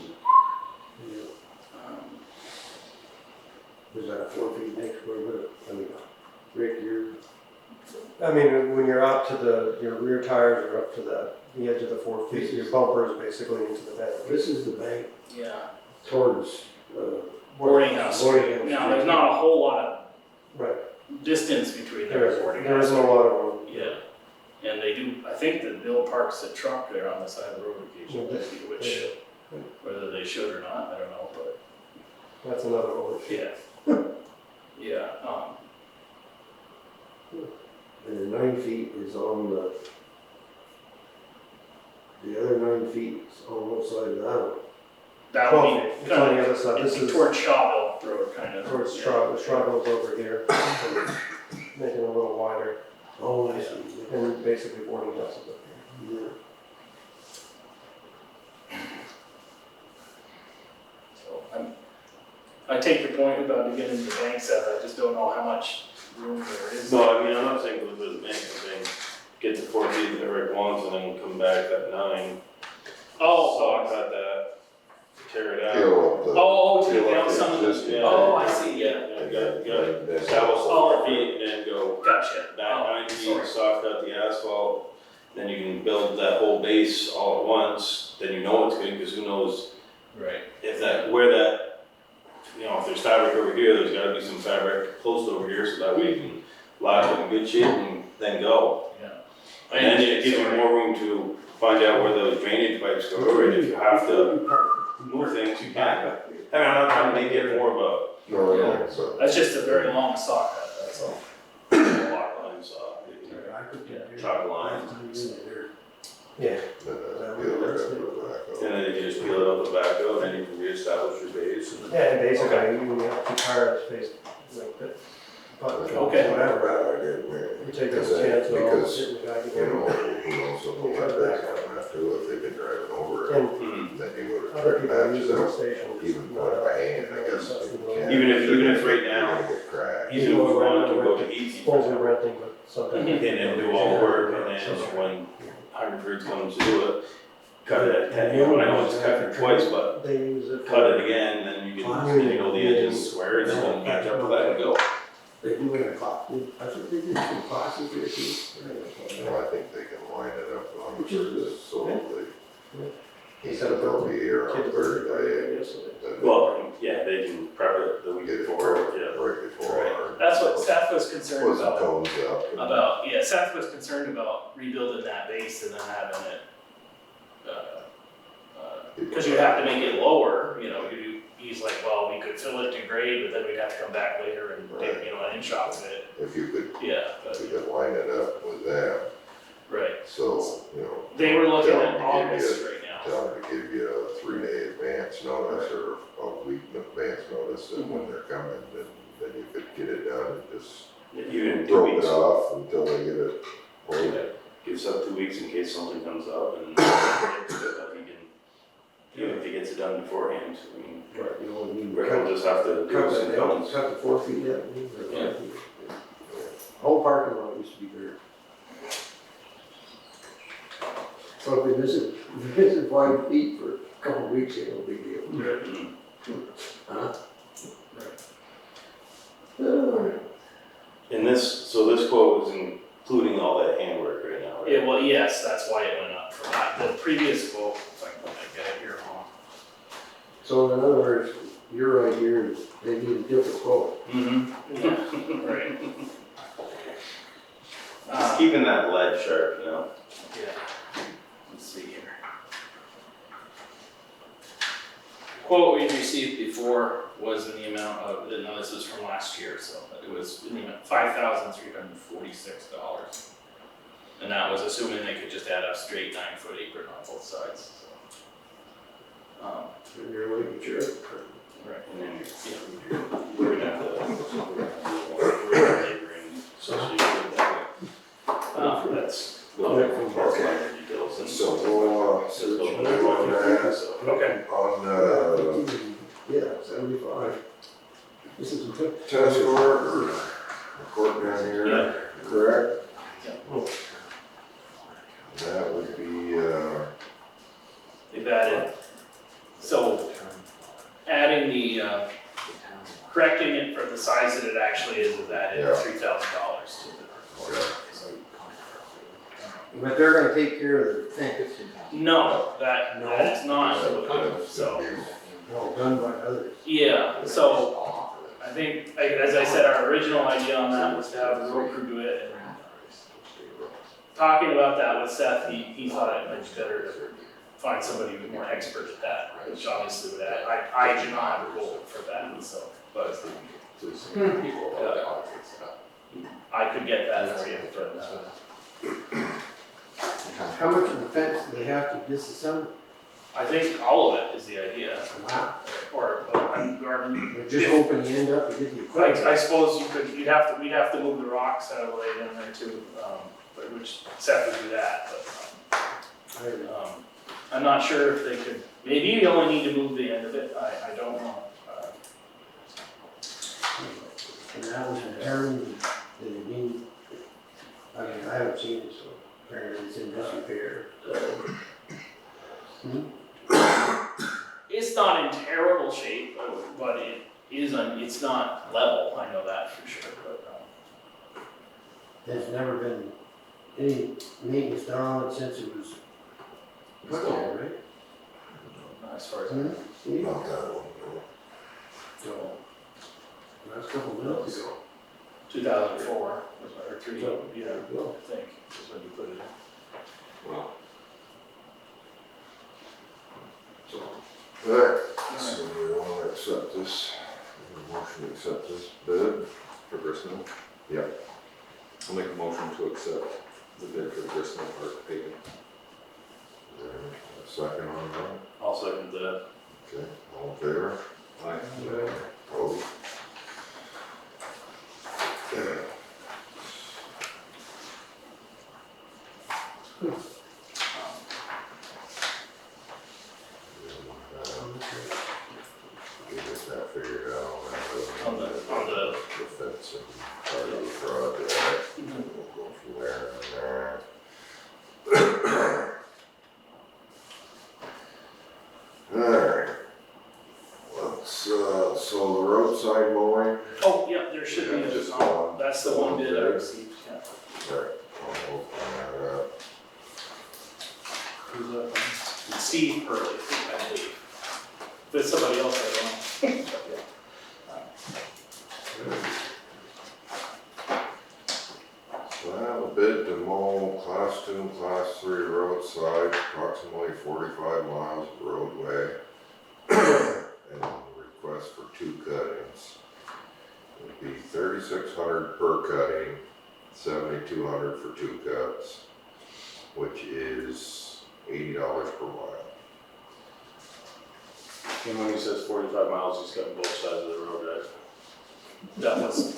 Yeah. Um, Is that 4 feet next where would it, Rick, I mean, when you're up to your rear tires are up to the edge of the 4 feet, your bumper is basically into the bank. this is the bank Yeah, towards, boarding house. Boarding house. Now, there's not a whole lot of Right. distance between there and boarding There house. isn't a lot of room. Yeah, and they do, I think that Bill parks a truck there on the side of the road occasionally, which, whether they should or not, I don't know, but, That's another whole issue. yeah. Yeah, and the 9 feet is on the other 9 feet is on what side of that one? that would Well, be it's on the kind other side. This of is towards Shawville Road, kind of. towards the Strawbell's over here, making it a little wider, Oh, I see. and basically boarding houses up here. Yeah. I take your point about getting into the bank set, I just don't know how much room there is. No, I mean, I'm not saying go to the bank, I'm saying get the 4 feet that Rick wants and then come back at 9. Oh, Saw cut that, tear it out. Peel up the. oh, take peel up down the some of the, existing oh, I tank. see, yeah, Yeah, you got Then establish the Oh. 4 feet and then go gotcha. back Oh, 9 feet, sorry. soft cut the asphalt. Then you can build that whole base all at once, then you know it's good, because who knows Right. if that, where that, you know, if there's fabric over here, there's gotta be some fabric close over here, so that way you can line it in good shape and then go. Yeah. And then it gives you more room to find out where those drainage pipes go, or if you have to move things, you can. I mean, I'm not trying to make it more of No, so. That's just a very long saw cut, that's all. a block line saw, chalk line, Yeah. Then peel it up the back. and then you can just peel it up the back of, and you can reestablish your base. And Yeah, and basically, you have two tires faced like that. But Okay. whatever, Bad idea, man. you take Because this chance of all because, sitting back you know, again. who knows what the back on that too, if they've been driving over it, And Mhm. then you would have other tried people use patches the out. station. Even put a hand, I guess. Even if right now, Get cracked. even if we wanted to go to 18, Supposedly renting, but sometimes. and then do all the work, and then when Hungerford's comes to do it, cut it at 10, I know it's cut it twice, but They use it. cut it again, then you can, then you know the edges square, and then match up to that and go. They do it in a class, I think they did some classes there too. Well, I think they can line it up on this, so Yeah. they, he said they'll be here on Thursday. then Well, yeah, they can prep it the week Get it before, right, yeah. right before. our- That's what Seth was concerned Was the about. tones up. Yeah, Seth was concerned about rebuilding that base and then having it, because you have to make it lower, you know, he's like, well, we could fill it to grade, but then we'd have to come back later and take, you know, an inch off of it. If you could, Yeah, but, you could line it up with that, right. so, you know. They were looking tell at them to give August you- right now. Tell them to give you a 3-day advance notice or a week advance notice, and when they're coming, then you could get it done and just Even in 2 rope it weeks, off until they get it. yeah, gives up 2 weeks in case something comes up, and he can, even if he gets it done beforehand, I mean, You know, you Rick will just have to do cut some that, cones. cut the 4 feet out. Yeah. Whole parking lot used to be dirt. So if we miss it 5 feet for a couple of weeks, ain't no big deal. Mhm. Huh? And this, so this quote is including all that handwork right now, right? Yeah, well, yes, that's why it went up from the previous quote, if I can get it here, So in other words, your idea is they need a different quote. Mm-hmm. Yeah, right. Just keeping that lead sharp, you know? Yeah. Let's see here. Quote we received before was in the amount of, no, this was from last year, so it was in the amount of $5,346. And that was assuming they could just add a straight 9-foot apron on both sides, so. And you're like, sure. Right. And then, you know, we're gonna have to laboring, especially with that. That's looking from park line details and So we'll, search on that. so. Okay. On, Yeah, 75. This is a good. tennis court down here, correct? That would be, They've added, so adding the, correcting it for the size that it actually is added Yeah. $3,000 to the yeah. But they're gonna take care of the fence. No, that's not, so, No, done by others. yeah, so I think, as I said, our original idea on that was to have the road crew do it. And talking about that with Seth, he thought it much better to find somebody who's more expert at that, which obviously would add, I do not have a goal for that, so, but I could get that for you, but, How much of the fence do they have to disassemble? I think all of it is the idea, Wow. or, Just hoping you end up to get the equipment. I suppose we'd have to move the rocks out of the way down there too, but which Seth would do that, but, I'm not sure if they could, maybe you only need to move the end of it, I don't know. that was determined, did it mean, I mean, I haven't seen it, so apparently it's in disrepair. It's not in terrible shape, but it is, it's not level, I know that for sure, but, There's never been any maintenance done on it since it was installed, right? as far as. Yeah. Not that one, no. So, last couple of minutes ago. 2004, or 3, So, yeah, well, I think, is when you put it in. Well, So, alright, so we wanna accept this, motion to accept this bid? for Bristol. Yep. I'll make a motion to accept the bid for the Bristol Park paving. Is there a second on that? I'll second that. Okay, all in favor? Aye. Opposed? We'll get that figured out On the fence and part of the project. We'll go from there and there. Alright. Let's, so the roadside mowing, Oh, yeah, there should be, Yeah, just one. that's the one bid I One bid. received, yeah. right, I'll open that up. Who's that? Steve Hurley, I believe. If it's somebody else, I don't know. So I have a bid to mow class 2 and class 3 roadside, approximately 45 miles of roadway. And request for 2 cuttings. It'd be $3,600 per cutting, $7,200 for 2 cuts, which is $80 per mile. And when he says 45 miles, he's cutting both sides of the road, right? That was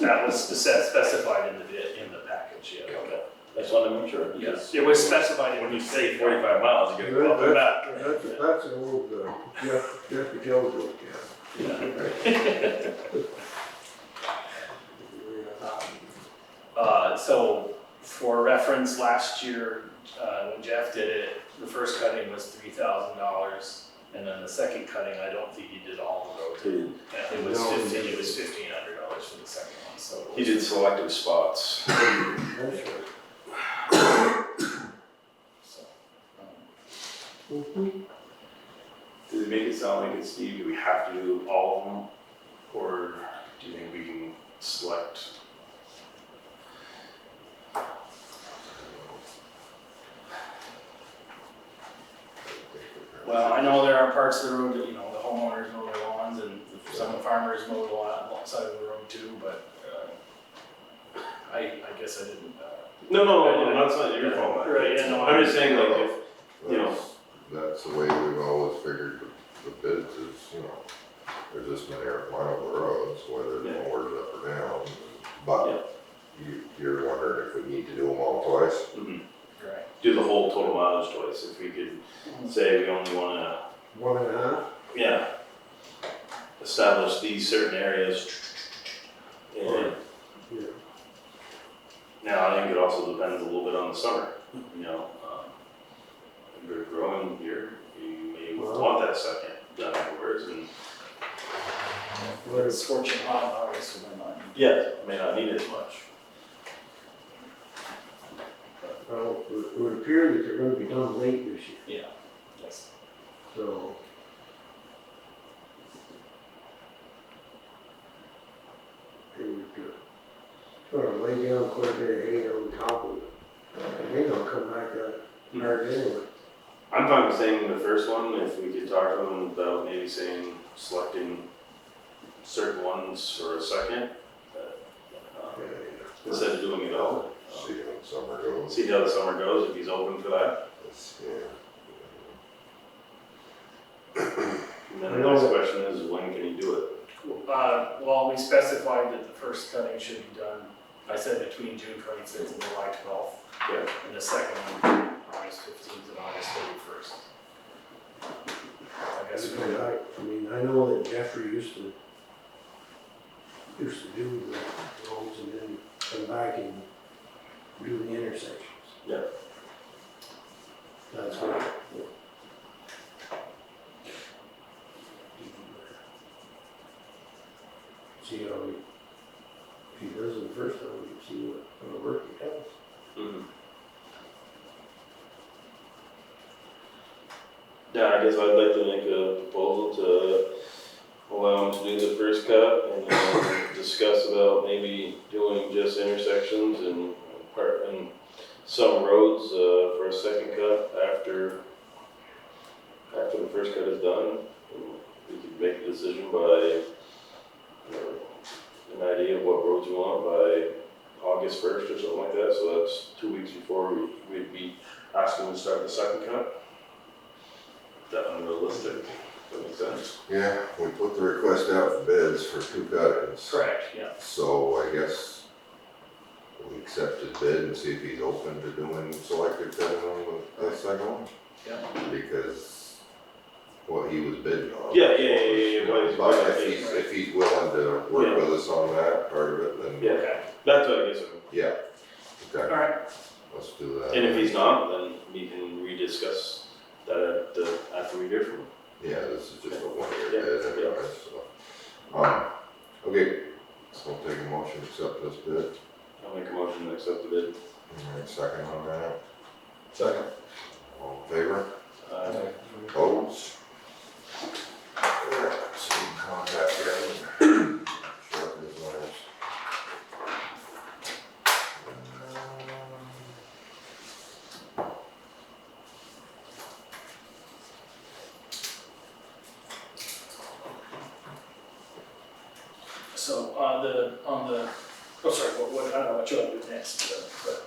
specified in the bid, in the package, yeah. Okay. I just wanted to make sure. Yes, it was specified in When the you say bid. 45 miles, you gotta go up and back. That's an old, Jeffrey Joe joke, So for reference, last year, when Jeff did it, the first cutting was $3,000. And then the second cutting, I don't think he did all the road. Yeah, it was No, he $1,500 for the second one, so. He did selective spots. yeah. That's right. So, Does it make it sound like it's, Steve, do we have to do all of them? Or do you think we can select? Well, I know there are parts of the road that, you know, the homeowners mow their lawns and some farmers mow the lawn alongside of the road too, but, I guess I didn't, No, that's not your fault. Right, yeah, no, I'm just saying, like, if, you know, That's the way we've always figured the bids is, you know, there's this many miles of roads, whether the Yeah. mower's up or down. But you're wondering if we need to do them all twice? mhm. right. Do the whole total mileage twice, if we could say we only wanna, 1.5? yeah, establish these certain areas. And Yeah. now, I think it also depends a little bit on the summer, you know, if you're growing here, you may Well- want that second done afterwards, and What It's is, scorching hot, obviously, we're not. yeah, may not need as much. well, it would appear that they're gonna be done late this year, Yeah, yes. so. It would, sort of lay down quite a bit of hay on top of it. And they don't come back that hard anyway. I'm fine with saying the first one, if we could talk to them about maybe saying, selecting certain ones for a second, instead of doing it all. See how the summer goes. See how the summer goes, if he's open for that. And then the next question is, when can he do it? Well, we specified that the first cutting should be done, I said between June 25th and July 12th. Yeah. And the second one, August 15th and August 31st. I guess we I mean, I know that Jeffrey used to do the and then come back and do the intersections. Yeah. That's what. See how we, if he does it the first time, we can see what kind of work he does. Mhm. Yeah, I guess I'd like to make a proposal to allow him to do the first cut and then discuss about maybe doing just intersections and some roads, for a second cut after the first cut is done. And we could make a decision by, an idea of what roads we want by August 1st or something like that, so that's 2 weeks before we'd be asking to start the second cut. That unrealistic, that makes sense. Yeah, we put the request out for bids for 2 cuttings. Correct, yeah. So I guess we accept his bid and see if he's open to doing selective cutting on the second one. Yeah. Because what he was bidding on. Yeah, but But if he's willing to work with us on that part of it, then. Yeah, Okay, that's what I guess. Yeah, all okay, right. let's do that. And if he's not, then we can rediscuss that after we hear from him. Yeah, this is just a one-year Yeah, bid anyway, so. Okay, so we'll take a motion to accept this bid. I'll make a motion to accept the bid. Alright, second on that, Second. all in favor? Uh, Opposed? Alright, so we can contact him. Short his letters. So oh, sorry, what, I don't know what you want to do next, but.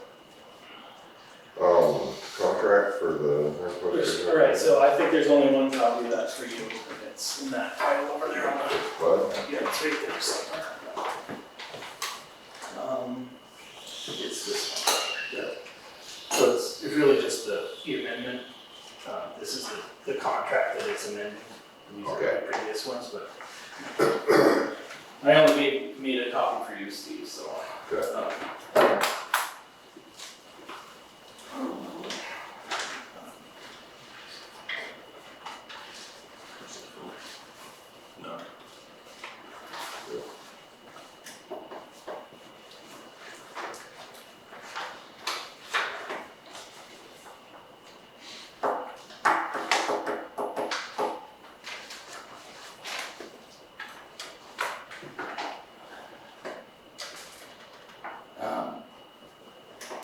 Contract for the. All right, so I think there's only one copy of that for you, and it's in that file over there on the, What? yeah, it's right there somewhere. It's this one. Yeah. So it's really just the amendment. This is the contract that it's amending. These are Okay. the previous ones, but I only made a copy for you, Steve, so. Okay. No.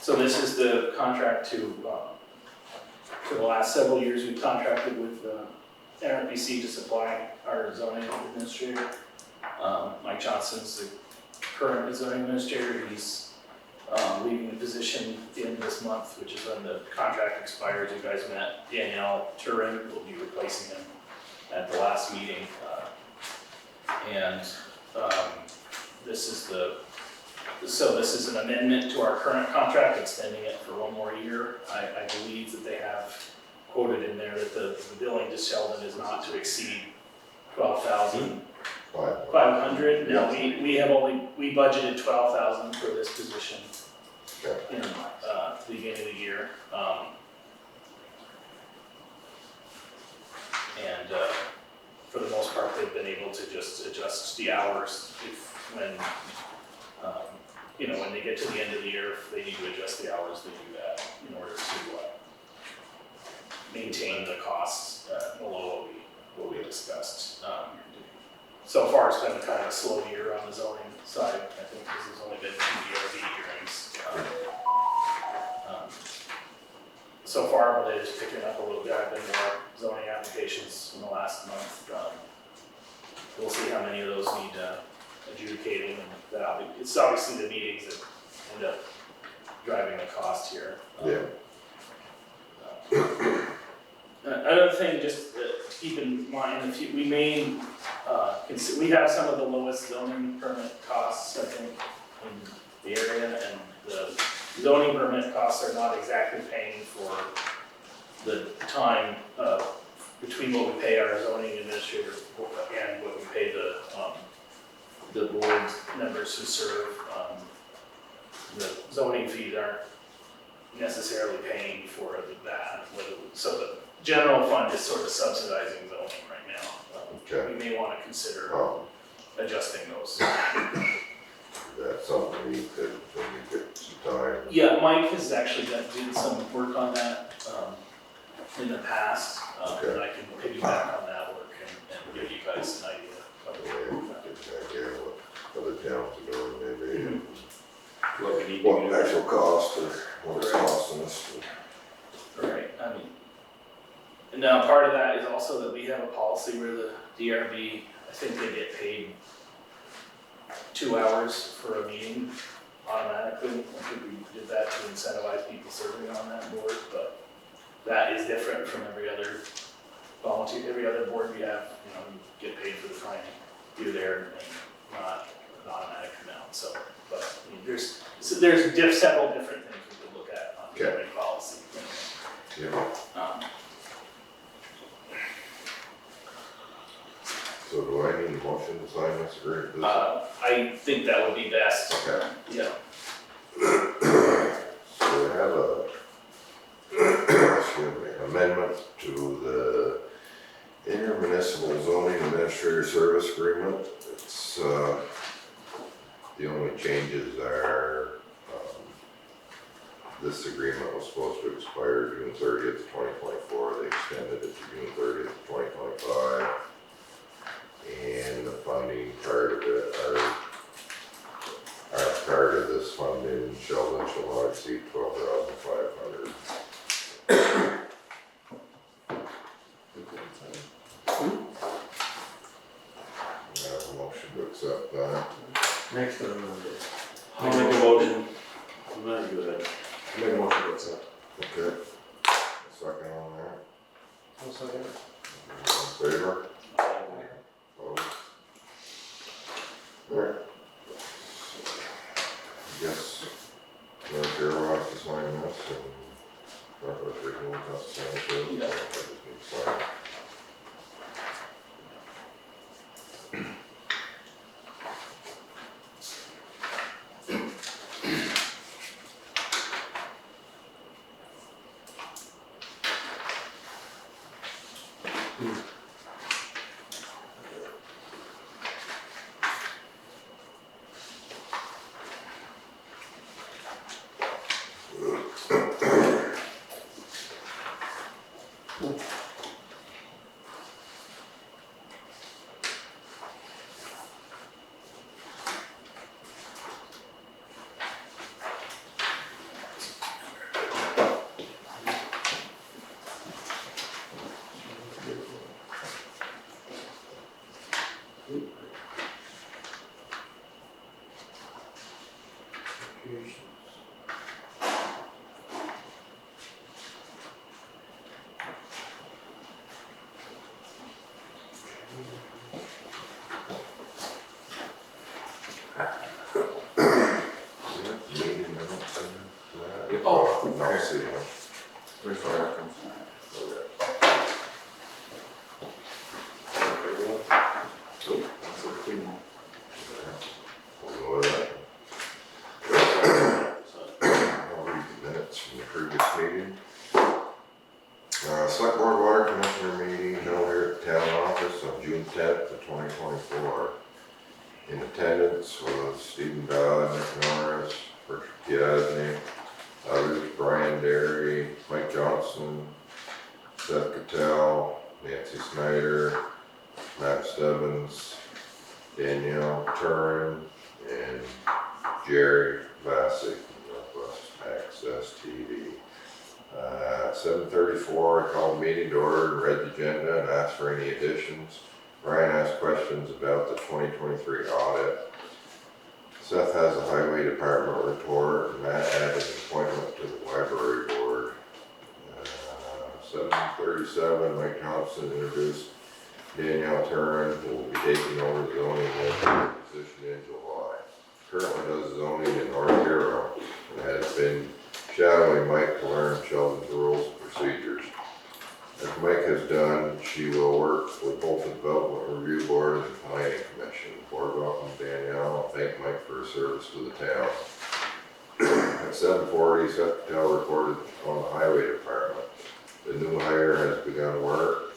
So this is the contract to, for the last several years, we've contracted with NRPC to supply our zoning administrator. Mike Johnson's the current zoning administrator. He's leaving the position at the end of this month, which is when the contract expires. You guys met. Danielle Turin will be replacing him at the last meeting. This is an amendment to our current contract, extending it for one more year. I believe that they have quoted in there that the billing to Sheldon is not to exceed 12,500. Now, we budgeted 12,000 for this position in the beginning of the year. For the most part, they've been able to just adjust the hours when they get to the end of the year, if they need to adjust the hours, they do that in order to maintain the costs below what we discussed. So far, it's been kind of a slow year on the zoning side. I think this has only been 2 DRB hearings. So far, but it is picking up a little bit. I've been more zoning applications in the last month. We'll see how many of those need adjudicating, and it's obviously the meetings that end up driving the cost here. Another thing, just to keep in mind, we may we have some of the lowest zoning permit costs, I think, in the area, and the zoning permit costs are not exactly paying for the time between what we pay our zoning administrator and what we pay the board members who serve the zoning fees aren't necessarily paying for that. So the general fund is sort of subsidizing zoning right now. Okay. We may want to consider adjusting those. That's something we could, when we get some time. Yeah, Mike has actually did some work on that in the past, Okay. and I can piggyback on that work and give you guys an idea of Yeah, we could check in what other towns are doing, maybe, and What we need to what do. actual cost or what it's costing us. Right, I mean, and now part of that is also that we have a policy where the DRB, I think they get paid 2 hours for a meeting automatically. I think we did that to incentivize people serving on that board, but that is different from every other board we have. You know, you get paid for the time you're there and not an automatic amount, so, but I mean, there's several different things we could look at on Okay. DRB policy. Yeah. So do I need a motion to sign this agreement? I think that would be best, Okay. yeah. So we have excuse me, amendment to the intermunicipal zoning administrator service agreement. It's, the only changes are, this agreement was supposed to expire June 30th, 2024. They extended it to June 30th, 2025. And the funding part of it, our part of this funding, Sheldon shall not exceed $12,500. I have a motion to accept that. Next to the Monday. I'll make a motion. I'm not good at it. Make a motion to accept. Okay. Second on that. I'll second it. All in favor? Opposed? Alright. I guess, no chair will have to sign this and Dr. Freeman will have to sign it too. Yeah. I just need to sign it. Meeting minutes and that. Oh, No, okay. see, Where's the reference? That's a clean one. we'll go with that. I'll read the minutes from the previous meeting. Select Board Water Commissioner meeting held here at the town office on June 10th of 2024. In attendance was Stephen Dodd, Nick Norris, Richard Piasny, others, Brian Derry, Mike Johnson, Seth Cattell, Nancy Snyder, Matt Stebbins, Danielle Turin, and Jerry Vassick, Northwest Access TV. At 7:34, I called the meeting to order and read the agenda and asked for any additions. Brian asked questions about the 2023 audit. Seth has a highway department report, and Matt added an appointment to the library board. 7:37, Mike Johnson introduced Danielle Turin, who will be taking over the zoning administrator position in July. Currently does zoning in North Hero and has been shadowing Mike to learn Sheldon's rules and procedures. As Mike has done, she will work with both the Development Review Board and the Planning Commission. Board welcome Danielle and thank Mike for his service to the town. At 7:40, Seth Patel reported on the highway department. The new hire has begun work.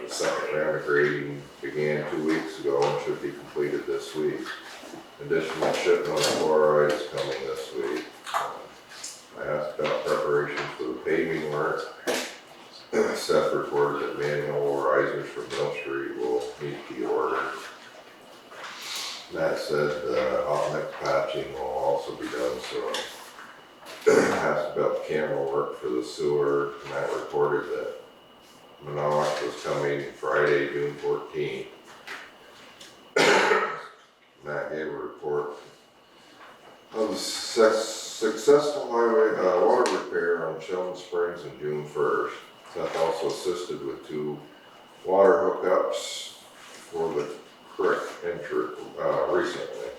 The second round of grading began 2 weeks ago and should be completed this week. Additional shipment of chloride is coming this week. I asked about preparations for the paving work. Seth reported that manual risers from Mill Street will meet the order. Matt said hot mix patching will also be done, so asked about the camera work for the sewer. Matt reported that Minosh was coming Friday, June 14th. Matt gave a report of the successful highway water repair on Sheldon Springs on June 1st. Seth also assisted with 2 water hookups for the creek entry recently.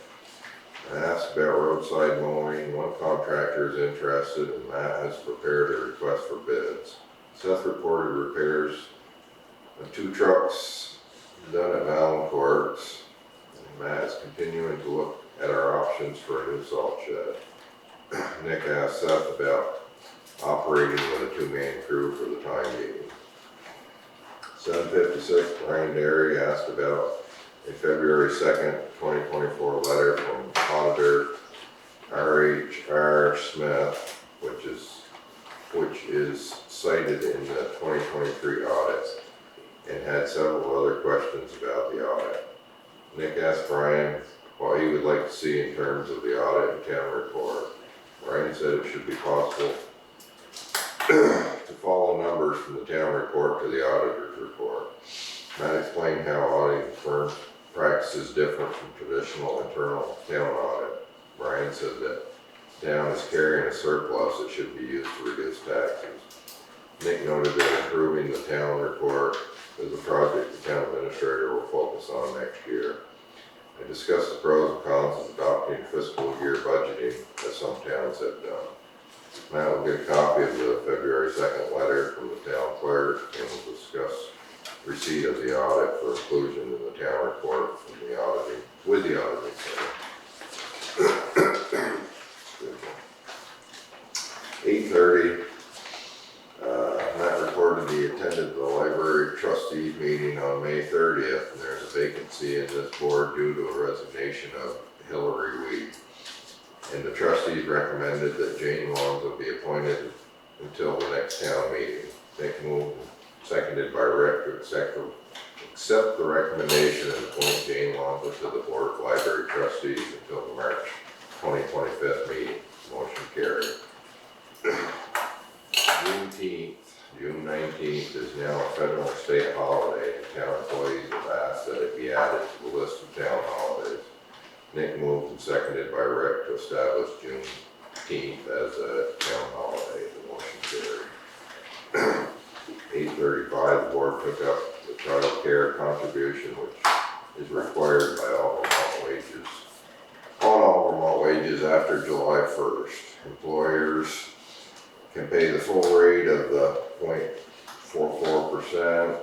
I asked about roadside mowing. One contractor is interested, and Matt has prepared a request for bids. Seth reported repairs of 2 trucks done at Valancourt's. Matt is continuing to look at our options for a new salt shed. Nick asked Seth about operating with a 2-man crew for the time being. 7:56, Brian Derry asked about a February 2nd, 2024 letter from Auditor R.H.R. Smith, which is cited in the 2023 audit, and had several other questions about the audit. Nick asked Brian what he would like to see in terms of the audit and town report. Brian said it should be possible to follow numbers from the town report to the auditor's report. Matt explained how auditing firm practice is different from traditional internal town audit. Brian said that town is carrying a surplus that should be used to reduce taxes. Nick noted that improving the town report is a project the town administrator will focus on next year. I discussed the pros and cons of adopting fiscal year budgeting, as some towns have done. Matt will get a copy of the February 2nd letter from the town clerk, and will discuss receipt of the audit for inclusion in the town report from the auditing, with the auditing center. 8:30, Matt reported he attended the library trustees meeting on May 30th, and there's a vacancy in this board due to a resignation of Hillary Weed. And the trustees recommended that Jane Lonzo be appointed until the next town meeting. Nick moved, seconded by Rick, to accept the recommendation and appoint Jane Lonzo to the Board of Library Trustees until the March 2025 meeting. Motion carried. June 19th is now a federal and state holiday, and town employees have asked that it be added to the list of town holidays. Nick moved and seconded by Rick to establish Juneteenth as a town holiday. The motion carried. 8:35, the board took up the child care contribution, which is required by all Vermont wages. On all Vermont wages after July 1st. Employers can pay the full rate of the 0.44%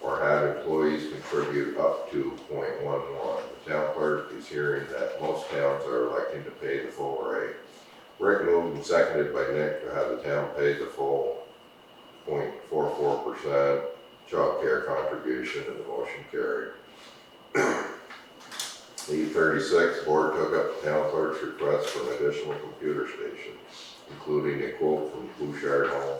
or have employees contribute up to 0.11. The town clerk is hearing that most towns are electing to pay the full rate. Rick moved and seconded by Nick to have the town pay the full 0.44% child care contribution, and the motion carried. 8:36, the board took up the town clerk's request for an additional computer station, including a quote from Bouchard Home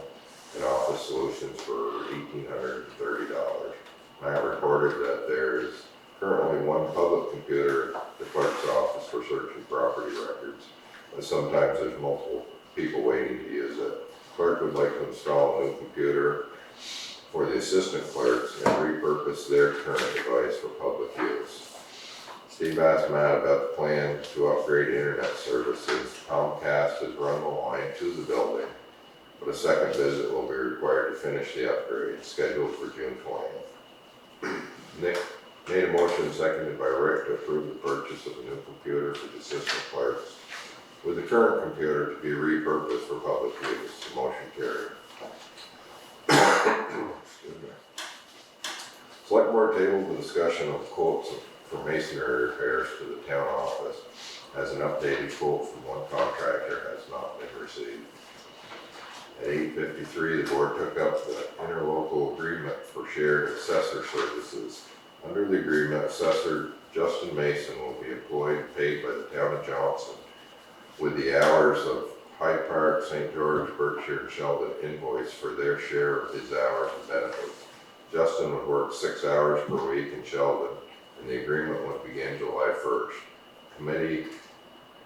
and Office Solutions for $1,830. Matt reported that there is currently one public computer at the clerk's office for searching property records, and sometimes there's multiple people waiting to use it. Clerk would like to install a new computer for the assistant clerks and repurpose their current device for public use. Steve asked Matt about the plan to upgrade internet services. Comcast has run the line to the building, but a second visit will be required to finish the upgrade, scheduled for June 20th. Nick made a motion, seconded by Rick, to approve the purchase of a new computer for the assistant clerks, with the current computer to be repurposed for public use. The motion carried. Select board tabled the discussion of quotes for for masonry repairs to the town office, as an updated quote from one contractor has not been received. At 8:53, the board took up the interlocal agreement for shared assessor services. Under the agreement, assessor Justin Mason will be employed and paid by the town of Johnson, with the hours of Hyde Park, St. George, Berkshire, and Sheldon invoice for their share of his hours and benefits. Justin would work 6 hours per week in Sheldon, and the agreement would begin July 1st. Committee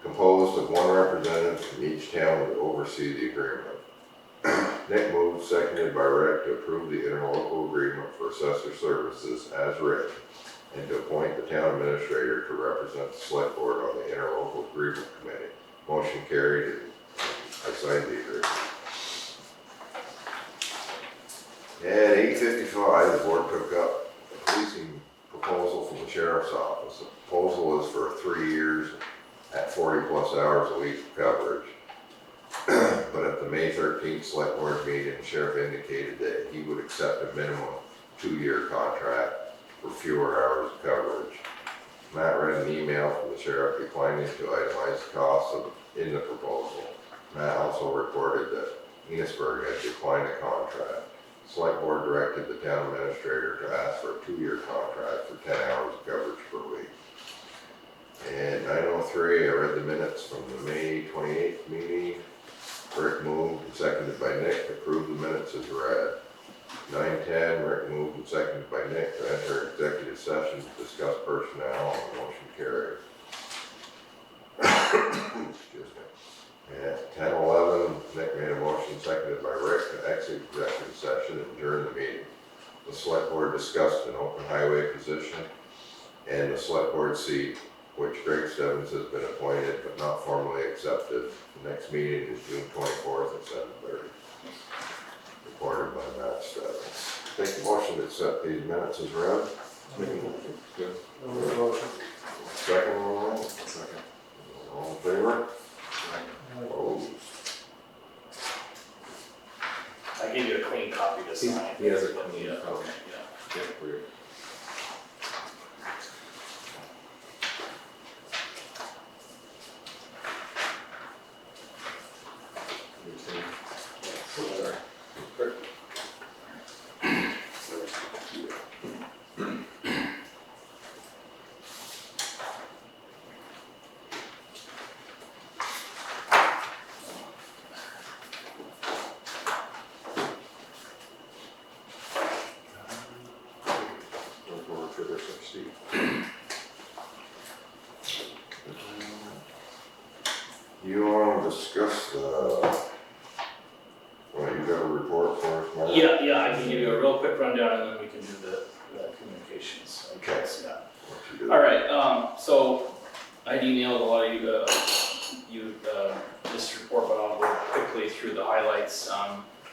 composed of one representative from each town would oversee the agreement. Nick moved, seconded by Rick, to approve the interlocal agreement for assessor services as written, and to appoint the town administrator to represent the select board on the interlocal agreement committee. Motion carried, and I signed the agreement. At 8:55, the board took up a policing proposal from the sheriff's office. The proposal is for 3 years at 40+ hours a week coverage. But at the May 13th select board meeting, the sheriff indicated that he would accept a minimum 2-year contract for fewer hours of coverage. Matt read an email from the sheriff declining to itemize the costs in the proposal. Matt also reported that Enosburg had declined a contract. Select board directed the town administrator to ask for a 2-year contract for 10 hours of coverage per week. And 9:03, I read the minutes from the May 28th meeting. Rick moved and seconded by Nick to approve the minutes as read. 9:10, Rick moved and seconded by Nick to enter executive session to discuss personnel, and the motion carried. Excuse me. At 10:11, Nick made a motion seconded by Rick to exit executive session and adjourn the meeting. The select board discussed an open highway position and the select board seat, which Greg Stebbins has been appointed but not formally accepted. The next meeting is June 24th at 7:30. Reported by Matt Stebbins. Take the motion to accept these minutes as read. Good. Second one, Second. all in favor? Opposed? I gave you a clean copy to sign. He has a clean Yeah, copy. okay, yeah. Yeah, weird. Sorry. Don't go for this, Steve. You want to discuss well, you got a report for us, Mark? Yeah, I can give you a real quick rundown and then we can do the communications. I guess, yeah. What you do? All right, so I'd emailed a lot of you this report, but I'll go quickly through the highlights.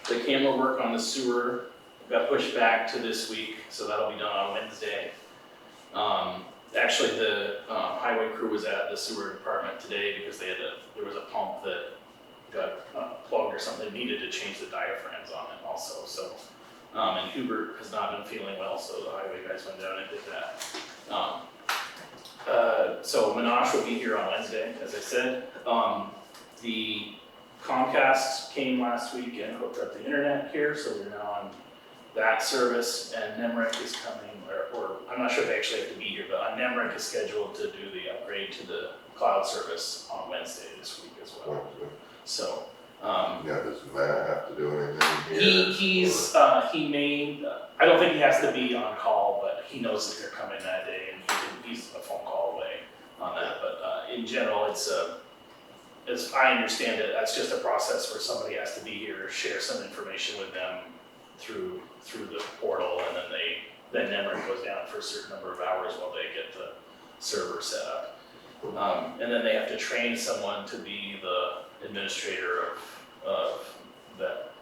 The camera work on the sewer got pushed back to this week, so that'll be done on Wednesday. Actually, the highway crew was at the sewer department today because there was a pump that got plugged or something, needed to change the diaphragms on it also. So, and Hubert has not been feeling well, so the highway guys went down and did that. So Minash will be here on Wednesday, as I said. The Comcast came last week and hooked up the internet here, so we're now on that service, and Nemrick is coming, or I'm not sure if they actually have to be here, but Nemrick is scheduled to do the upgrade to the cloud service on Wednesday this week as well. So, Yeah, does Matt have to do anything here? he may, I don't think he has to be on call, but he knows that they're coming that day, and he's a phone call away on that. But in general, it's as I understand it, that's just a process where somebody has to be here, share some information with them through the portal, and then Nemrick goes down for a certain number of hours while they get the server set up. And then they have to train someone to be the administrator of that.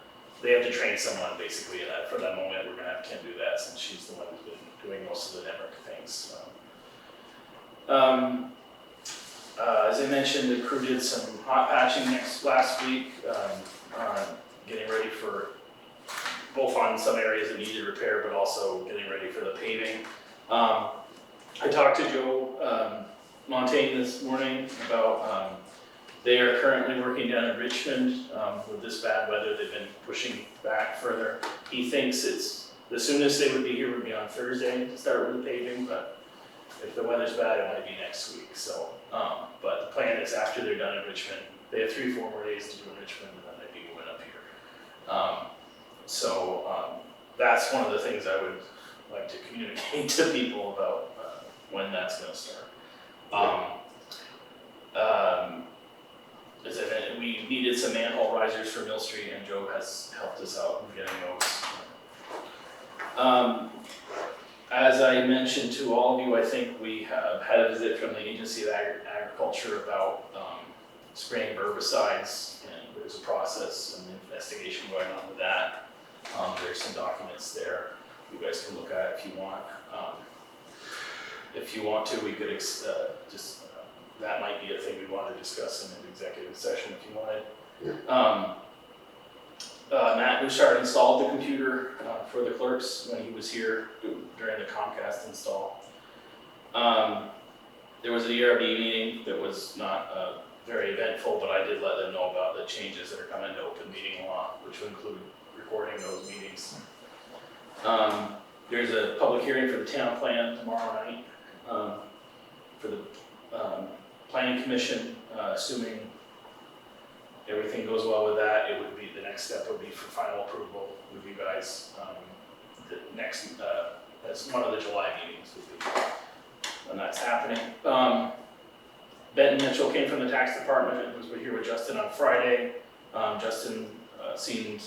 They have to train someone basically, and for that moment, we're gonna have Kim do that since she's the one who's been doing most of the Nemrick things. As I mentioned, the crew did some hot patching last week, getting ready for both on some areas that needed repair, but also getting ready for the paving. I talked to Joe Montaigne this morning about, they are currently working down in Richmond with this bad weather. They've been pushing back further. He thinks the soonest they would be here would be on Thursday to start with the paving, but if the weather's bad, it might be next week. So, but the plan is after they're done in Richmond, they have 3-4 more days to do in Richmond, and then they'd be moving up here. That's one of the things I would like to communicate to people about when that's going to start. We needed some manhole risers for Mill Street, and Joe has helped us out in getting those. As I mentioned to all of you, I think we have had a visit from the Agency of Agriculture about spraying herbicides, and there's a process and investigation going on with that. There's some documents there you guys can look at if you want. If you want to, we could that might be a thing we want to discuss in an executive session if you wanted. Matt Bouchard installed the computer for the clerks when he was here during the Comcast install. There was a ERB meeting that was not very eventful, but I did let them know about the changes that are coming to open meeting law, which will include recording those meetings. There's a public hearing for the town plan tomorrow night for the planning commission, assuming everything goes well with that. It would be, the next step would be for final approval with you guys. The next, as one of the July meetings would be when that's happening. Benton Mitchell came from the tax department and was here with Justin on Friday. Justin seemed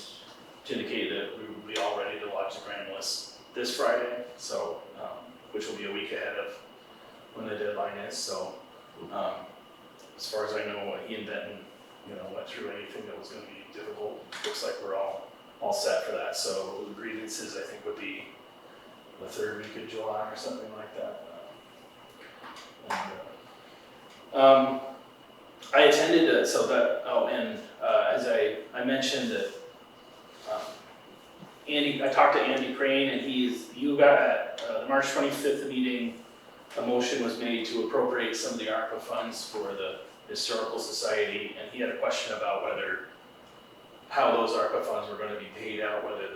to indicate that we would be all ready to lodge the grand list this Friday, so which will be a week ahead of when the deadline is. So as far as I know, he and Benton, went through anything that was going to be difficult. Looks like we're all set for that. So the grievances, I think, would be the 3rd week of July or something like that. I attended as I mentioned that I talked to Andy Crane, and you got at the March 25th meeting, a motion was made to appropriate some of the ARPA funds for the Historical Society, and he had a question about how those ARPA funds were going to be paid out, whether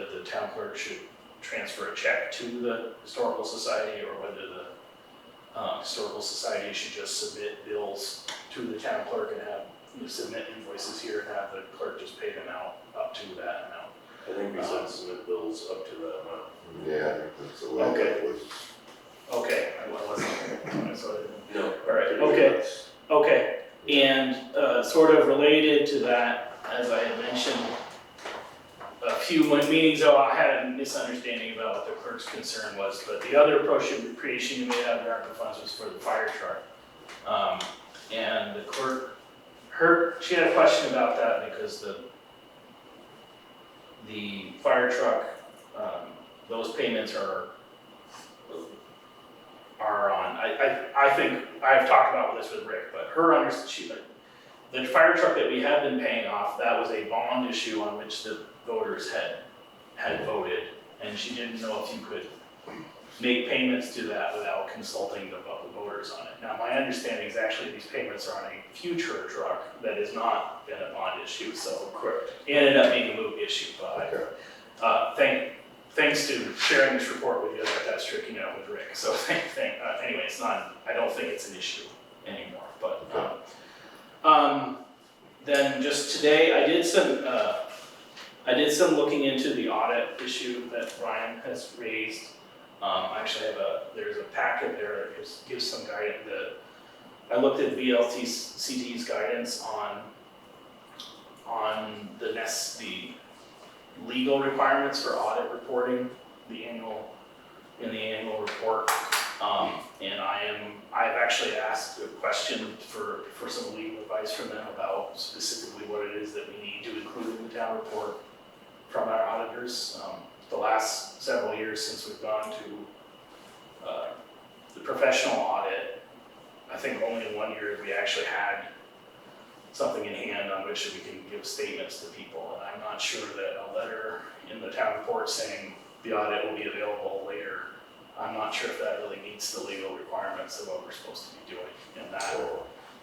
the town clerk should transfer a check to the Historical Society, or whether the Historical Society should just submit bills to the town clerk and submit invoices here and have the clerk just pay them out up to that amount. I think we said submit bills up to that amount. Yeah, I think that's the way it was. Okay, I wasn't, so I didn't. No. All right, okay. And sort of related to that, as I had mentioned a few meetings ago, I had a misunderstanding about what the clerk's concern was, but the other appropriation you made out of the ARPA funds was for the fire truck. And the clerk, she had a question about that because the fire truck, those payments are on, I think, I've talked about this with Rick, but the fire truck that we have been paying off, that was a bond issue on which the voters had voted, and she didn't know if you could make payments to that without consulting the voters on it. Now, my understanding is actually these payments are on a future truck that has not been a bond issue, so correct. It ended up being a moot issue, but thanks to sharing this report with you, that's tricking out with Rick. So anyway, it's not, I don't think it's an issue anymore, but then just today, I did some looking into the audit issue that Ryan has raised. I actually there's a packet there that gives some guidance. I looked at VLCT's guidance on the legal requirements for audit reporting, in the annual report. And I've actually asked a question for some legal advice from them about specifically what it is that we need to include in the town report from our auditors. The last several years since we've gone to the professional audit, I think only in 1 year we actually had something in hand on which we can give statements to people. And I'm not sure that a letter in the town report saying the audit will be available later I'm not sure if that really meets the legal requirements of what we're supposed to be doing. And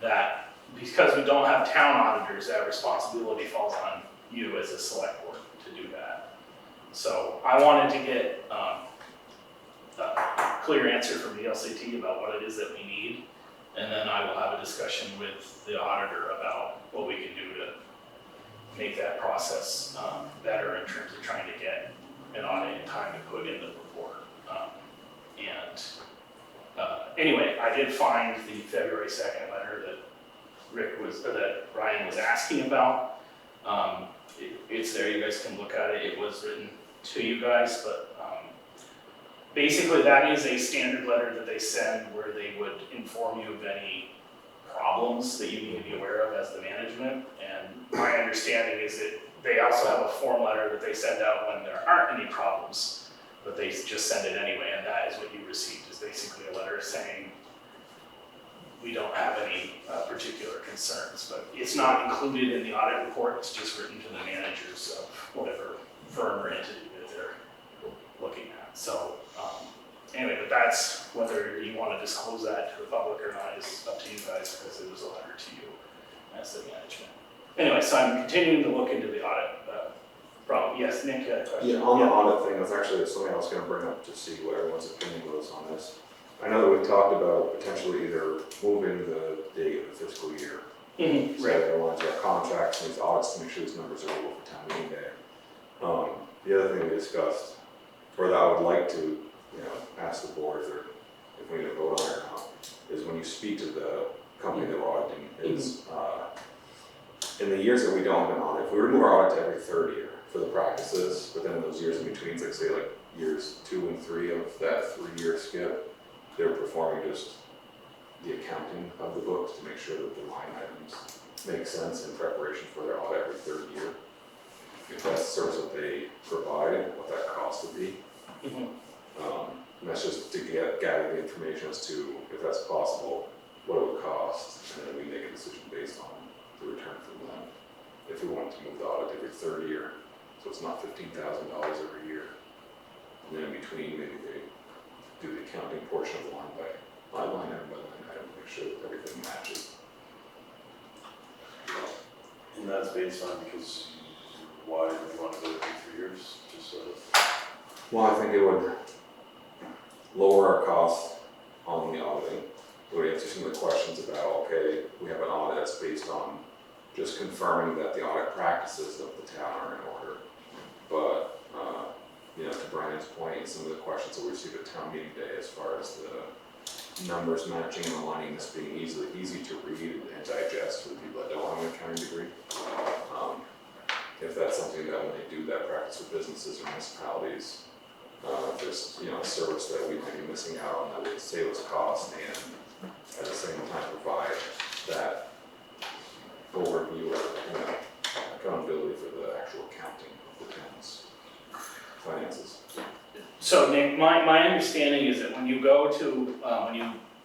that, because we don't have town auditors, that responsibility falls on you as a select board to do that. So I wanted to get a clear answer from the LCT about what it is that we need. And then I will have a discussion with the auditor about what we can do to make that process better in terms of trying to get an audit in time to put in the report. Anyway, I did find the February 2nd letter that Ryan was asking about. It's there, you guys can look at it. It was written to you guys, but basically that is a standard letter that they send where they would inform you of any problems that you need to be aware of as the management. And my understanding is that they also have a form letter that they send out when there aren't any problems, but they just send it anyway, and that is what you received, is basically a letter saying we don't have any particular concerns, but it's not included in the audit report, it's just written to the managers of whatever firm or entity that they're looking at. So anyway, but that's, whether you want to disclose that to the public or not is up to you guys, because it was a letter to you as the management. Anyway, so I'm continuing to look into the audit problem. Yes, Nick, you had a question? Yeah, on the audit thing, that's actually something I was gonna bring up to see what everyone's opinion was on this. I know that we've talked about potentially either moving the date of the fiscal year. Mhm, So right. that aligns with our contracts and these audits to make sure these numbers are able for town meeting day. The other thing we discussed, or that I would like to, ask the board if we need to vote on it or not, is when you speak to the company that we're auditing, is, in the years that we don't have an audit, if we were to move our audit to every third year for the practices, but then in those years in between, like say like years 2 and 3 of that 3-year skip, they're performing just the accounting of the books to make sure that the line items make sense in preparation for their audit every third year. If that's the service that they provide, what that cost would be. And that's just to gather the information as to, if that's possible, what it would cost, and then we make a decision based on the return from them. If we wanted to move the audit every third year, so it's not $15,000 every year. And then in between, maybe they do the accounting portion of the line item by line item, to make sure that everything matches. And that's based on, because why do you want to go every 3 years? Just sort of. Well, I think it would lower our costs on the auditing. So we answer some of the questions about, okay, we have an audit that's based on just confirming that the audit practices of the town are in order. But, to Brian's point, some of the questions that we received at town meeting day, as far as the numbers matching and aligning, this being easy to read and digest for the people that don't have an accounting degree. If that's something that when they do that practice with businesses or municipalities, if there's, a service that we might be missing out on that would save us cost and at the same time provide that overview or, accountability for the actual accounting of the town's finances. So Nick, my understanding is that when you go to,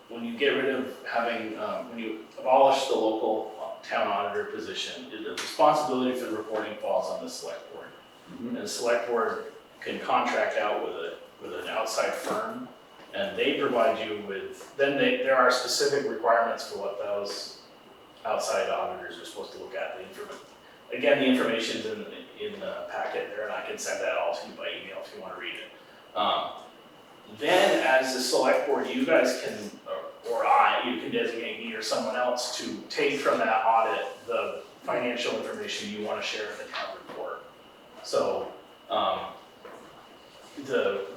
when you get rid of having, when you abolish the local town auditor position, the responsibility for the reporting falls on the select board. And the select board can contract out with an outside firm, and they provide you with, there are specific requirements for what those outside auditors are supposed to look at. Again, the information's in the packet there, and I can send that all to you by email if you want to read it. Then as the select board, you guys can, you can designate me or someone else to take from that audit the financial information you want to share in the town report. So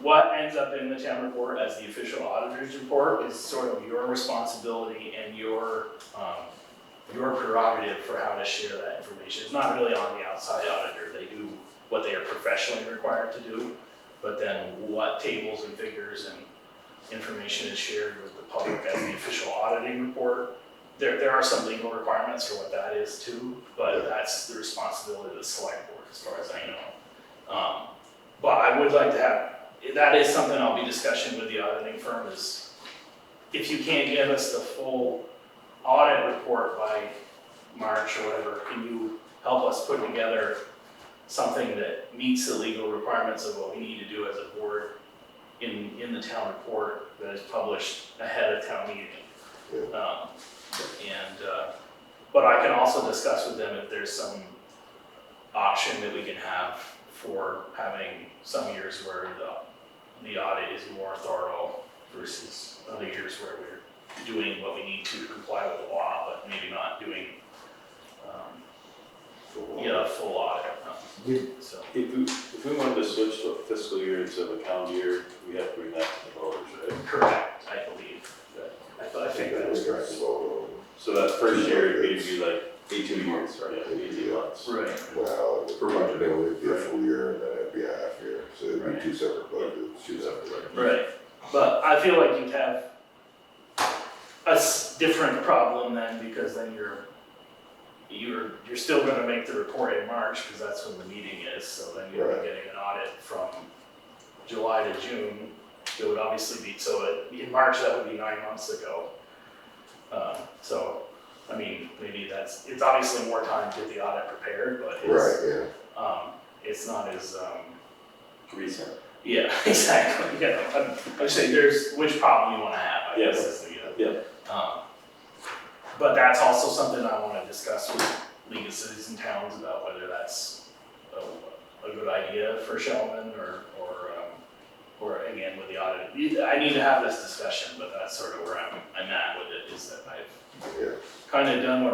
what ends up in the town report as the official auditor's report is sort of your responsibility and your prerogative for how to share that information. It's not really on the outside auditor. They do what they are professionally required to do, but then what tables and figures and information is shared with the public as the official auditing report. There are some legal requirements for what that is too, but that's the responsibility of the select board as far as I know. But I would like to have, that is something I'll be discussing with the auditing firm, is if you can't give us the full audit report by March or whatever, can you help us put together something that meets the legal requirements of what we need to do as a board in in the town report that is published ahead of town meeting. But I can also discuss with them if there's some option that we can have for having some years where the audit is more thorough versus other years where we're doing what we need to comply with the law, but maybe not doing, full audit. So, If we wanted to switch to a fiscal year instead of a calendar year, we have to bring that to the voters, right? correct, I believe. I think that was correct. So that first year, it'd be like 18 months, right? Yeah, 18 months. Right. Well, for budgeting, it'd be a full year and then it'd be a half year, so it'd Right. be two separate budgets, two separate budgets. Right, but I feel like you'd have a different problem then, because then you're still gonna make the report in March, because that's when the meeting is, so then you're Right. getting an audit from July to June. It would obviously be, in March, that would be 9 months ago. So, I mean, maybe it's obviously more time to get the audit prepared, but Right, it's not as, Recent. yeah, exactly, I'm saying which problem you wanna have, I guess, Yes. is the, Yeah. But that's also something I wanna discuss with League of Cities and Towns about whether that's a good idea for Sheldon or again with the audit. I need to have this discussion, but that's sort of where I'm at with it, is that I've kind of done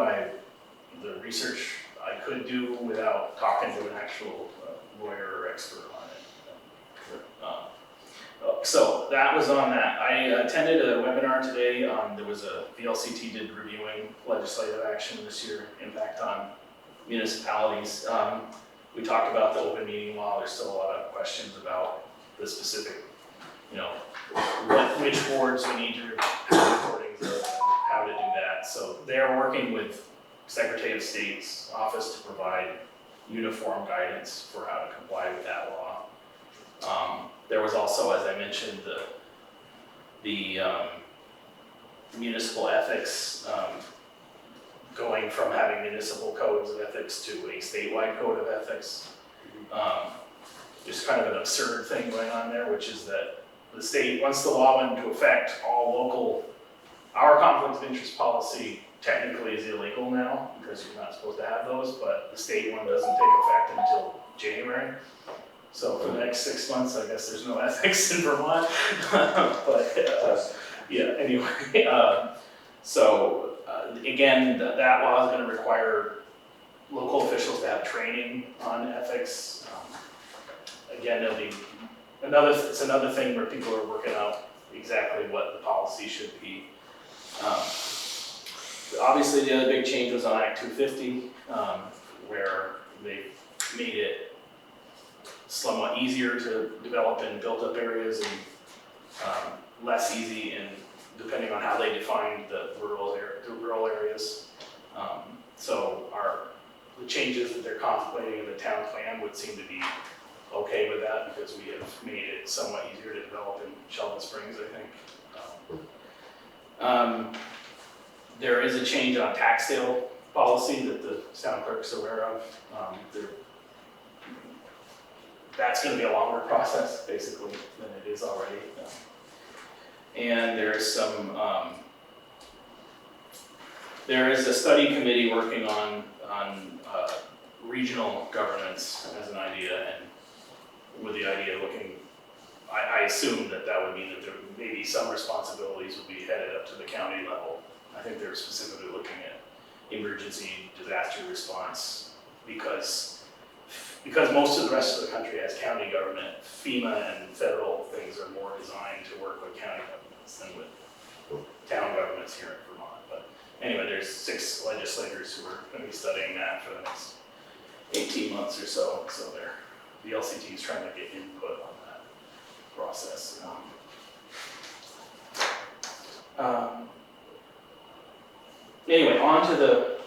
the research I could do without talking to an actual lawyer or expert on it. So that was on that. I attended a webinar today there was a VLCT did reviewing legislative action this year, impact on municipalities. We talked about the open meeting law. There's still a lot of questions about the specific, which boards we need to recordings of, how to do that. So they're working with Secretary of State's office to provide uniform guidance for how to comply with that law. There was also, as I mentioned, the municipal ethics, going from having municipal codes of ethics to a statewide code of ethics. There's kind of an absurd thing going on there, which is that the state, once the law went into effect, our conflict of interest policy technically is illegal now, because you're not supposed to have those, but the state one doesn't take effect until January. So for the next 6 months, I guess there's no ethics in Vermont. But anyway, again, that law is going to require local officials to have training on ethics. Again, it's another thing where people are working out exactly what the policy should be. Obviously, the other big change was on Act 250, where they made it somewhat easier to develop in built-up areas and less easy depending on how they define the rural areas. So the changes that they're contemplating in the town plan would seem to be okay with that, because we have made it somewhat easier to develop in Sheldon Springs, I think. There is a change on tax sale policy that the town clerk's aware of. That's going to be a longer process, basically, than it is already. And there's there is a study committee working on regional governance as an idea, and with the idea of I assume that would mean that there maybe some responsibilities will be headed up to the county level. I think they're specifically looking at emergency disaster response, because most of the rest of the country has county government. FEMA and federal things are more designed to work with county governments than with town governments here in Vermont. But anyway, there's 6 legislators who are going to be studying that for the next 18 months or so. So the LCT is trying to get input on that process. Anyway, on to the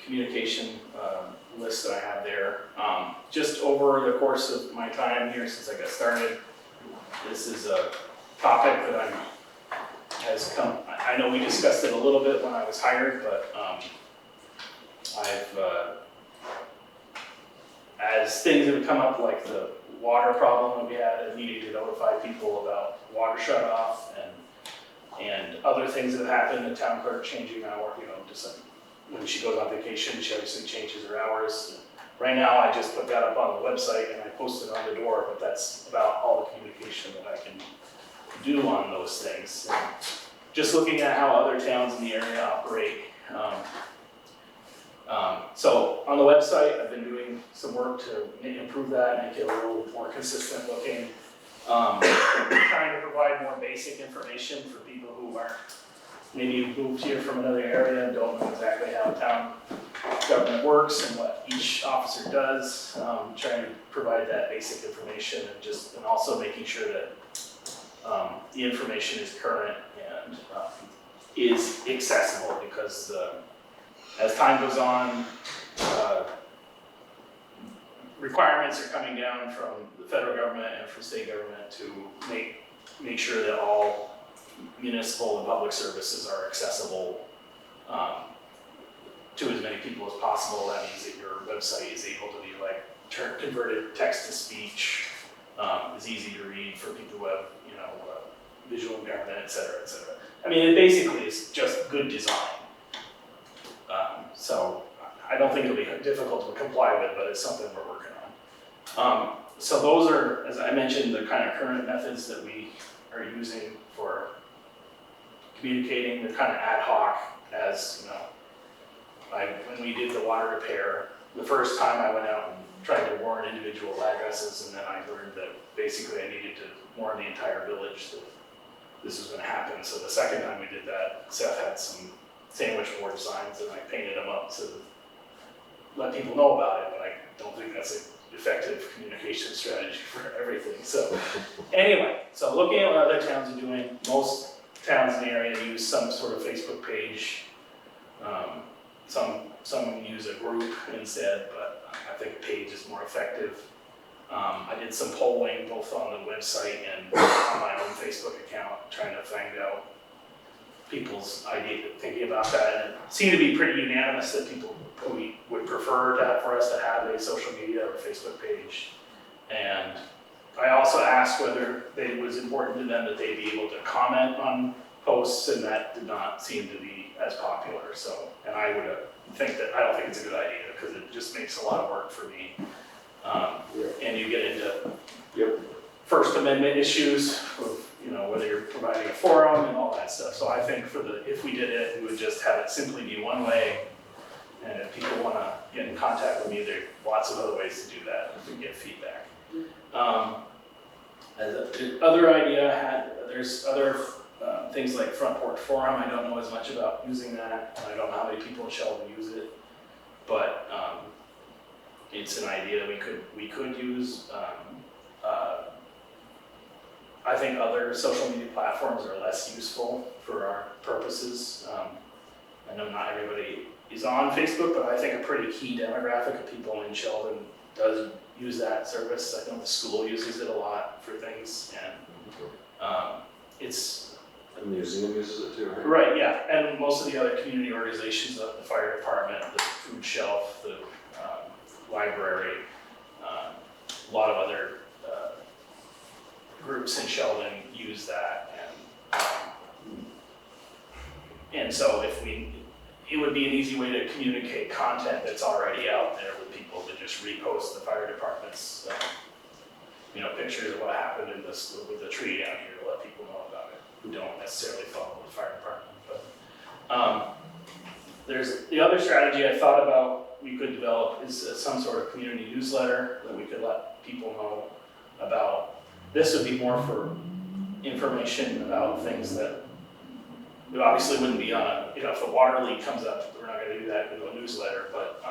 communication list that I have there. Just over the course of my time here since I got started, this is a topic that has come. I know we discussed it a little bit when I was hired, but as things have come up, like the water problem that we had, and needing to notify people about water shut off and other things that happened, the town clerk changing hour, just like when she goes on vacation, she obviously changes her hours. Right now, I just put that up on the website and I post it on the door, but that's about all the communication that I can do on those things. And just looking at how other towns in the area operate. So on the website, I've been doing some work to improve that, make it a little more consistent looking. Trying to provide more basic information for people who aren't maybe moved here from another area and don't know exactly how town government works and what each officer does. Trying to provide that basic information and also making sure that the information is current and is accessible, because as time goes on, requirements are coming down from the federal government and from state government to make sure that all municipal and public services are accessible to as many people as possible. That means that your website is able to be converted text to speech, is easy to read for people who have visual impairment, et cetera, et cetera. I mean, it basically is just good design. So I don't think it'll be difficult to comply with, but it's something we're working on. So those are, as I mentioned, the kind of current methods that we are using for communicating. They're kind of ad hoc, as when we did the water repair, the first time I went out and tried to warn individual addresses, and then I learned that basically I needed to warn the entire village that this was going to happen. So the second time we did that, Seth had some sandwich board signs and I painted them up to let people know about it, but I don't think that's an effective communication strategy for everything. So anyway, so looking at what other towns are doing, most towns in the area use some sort of Facebook page. Some use a group instead, but I think a page is more effective. I did some polling both on the website and on my own Facebook account, trying to find out people's thinking about that, and it seemed to be pretty unanimous that people would prefer for us to have a social media or Facebook page. And I also asked whether it was important to them that they be able to comment on posts, and that did not seem to be as popular. So, and I would I don't think it's a good idea, because it just makes a lot of work for me. And you get into First Amendment issues of, whether you're providing a forum and all that stuff. So I think if we did it, we would just have it simply be one way. And if people want to get in contact with me, there are lots of other ways to do that if we get feedback. Other idea there's other things like Front Porch Forum. I don't know as much about using that. I don't know how many people in Sheldon use it, but it's an idea we could use. I think other social media platforms are less useful for our purposes. I know not everybody is on Facebook, but I think a pretty key demographic of people in Sheldon does use that service. I know the school uses it a lot for things, and The museum uses it too, right? right, yeah, and most of the other community organizations, the fire department, the food shelf, the library, a lot of other groups in Sheldon use that, and so it would be an easy way to communicate content that's already out there with people to just repost the fire department's, pictures of what happened with the tree down here to let people know about it who don't necessarily follow the fire department. But there's the other strategy I thought about we could develop is some sort of community newsletter that we could let people know about. This would be more for information about things that we obviously wouldn't be on if a water leak comes up, we're not going to do that in a newsletter, but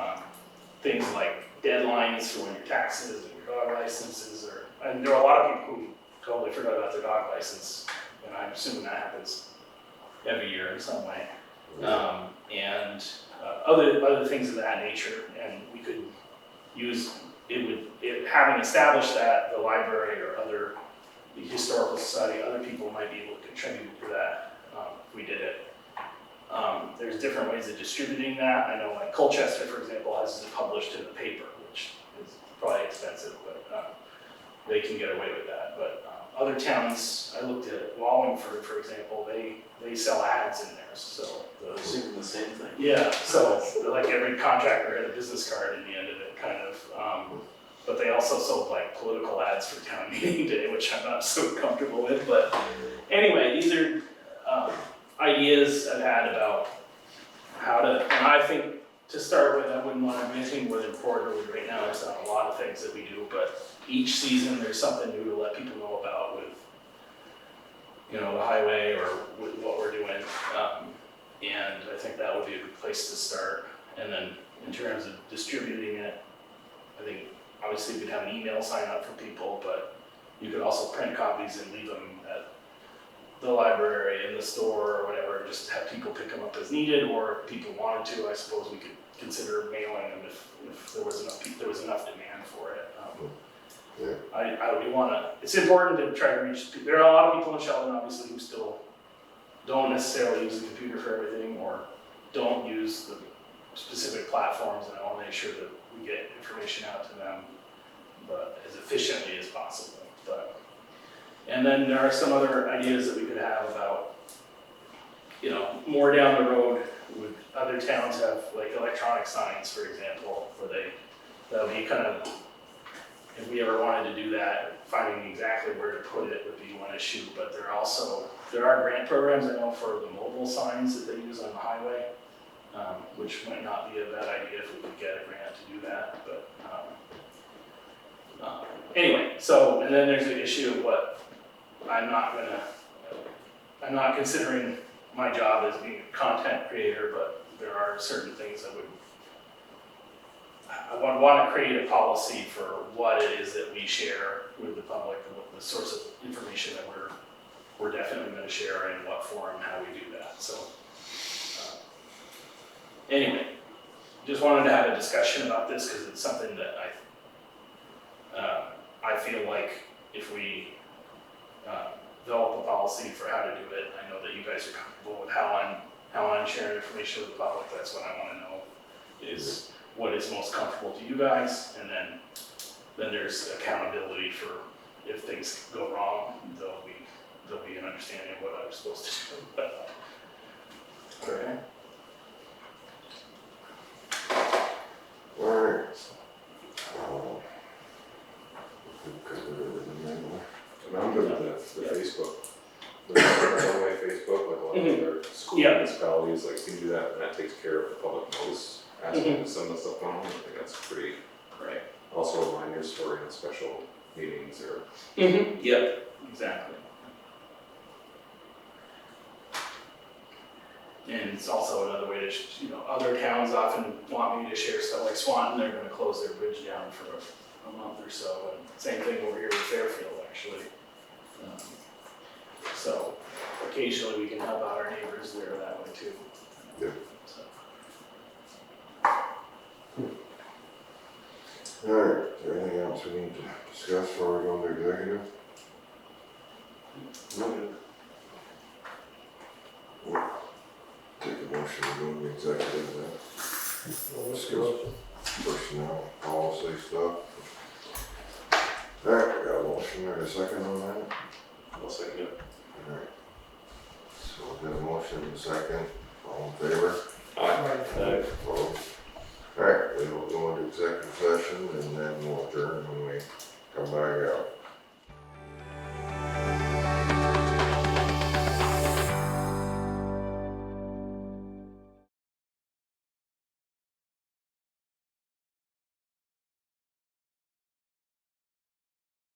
things like deadlines for when your taxes and your dog licenses and there are a lot of people who totally forgot about their dog license, and I'm assuming that happens every year in some way. And other things of that nature, and we could use having established that, the library or the historical society, other people might be able to contribute to that if we did it. There's different ways of distributing that. I know like Colchester, for example, has it published in the paper, which is probably expensive, but they can get away with that. But other towns, I looked at Wallingford, for example, they sell ads in there, so those. Assuming the same thing. Yeah, so like every contractor had a business card in the end of it, kind of. But they also sold like political ads for town meeting day, which I'm not so comfortable with. But anyway, these are ideas I've had about how to, and I think to start with, I wouldn't want to do anything more than quarterly right now. There's not a lot of things that we do, but each season there's something new to let people know about with, you know, the highway or with what we're doing. And I think that would be a good place to start. And then in terms of distributing it, I think obviously we'd have an email sign up for people, but you could also print copies and leave them at the library, in the store, or whatever, just have people pick them up as needed, or if people wanted to, I suppose we could consider mailing them if there was enough demand for it. I would wanna, it's important to try to reach, there are a lot of people in Sheldon obviously who still don't necessarily use the computer for everything, or don't use the specific platforms, and I wanna make sure that we get information out to them, but as efficiently as possible. And then there are some other ideas that we could have about, you know, more down the road, would other towns have like electronic signs, for example, where that would be kind of, if we ever wanted to do that, finding exactly where to put it would be one issue, but there are grant programs, I know, for the mobile signs that they use on the highway, which might not be a bad idea if we could get a grant to do that, but anyway, so, and then there's the issue of what I'm not considering my job as being a content creator, but there are certain things I would want to create a policy for what it is that we share with the public, and what the source of information that we're definitely going to share, and what form, how we do that. So anyway, just wanted to have a discussion about this because it's something that I feel like if we develop a policy for how to do it, I know that you guys are comfortable with how I'm sharing information with the public. That's what I want to know, is what is most comfortable to you guys, and then there's accountability for if things go wrong, there'll be an understanding of what I'm supposed to do. But, okay. Alright. And I'm good with the Facebook. The one-way Facebook, like a lot of other school Yeah. municipalities, like can do that, and that takes care of the public notice aspect of some of the stuff going on. I think that's pretty, Right. also reminders for, you know, special meetings or. Yep, exactly. And it's also another way to, you know, other towns often want me to share stuff, like Swanton, they're gonna close their bridge down for a month or so, and same thing over here with Fairfield, actually. So occasionally we can help out our neighbors there that way too. Yeah. So. Alright, is there anything else we need to discuss before we go into executive? No. We'll take a motion to go into executive then. Discuss personnel, policy stuff. Alright, we got a motion there, a second on that? I'll second it. Alright. So we got a motion and a second, all in favor?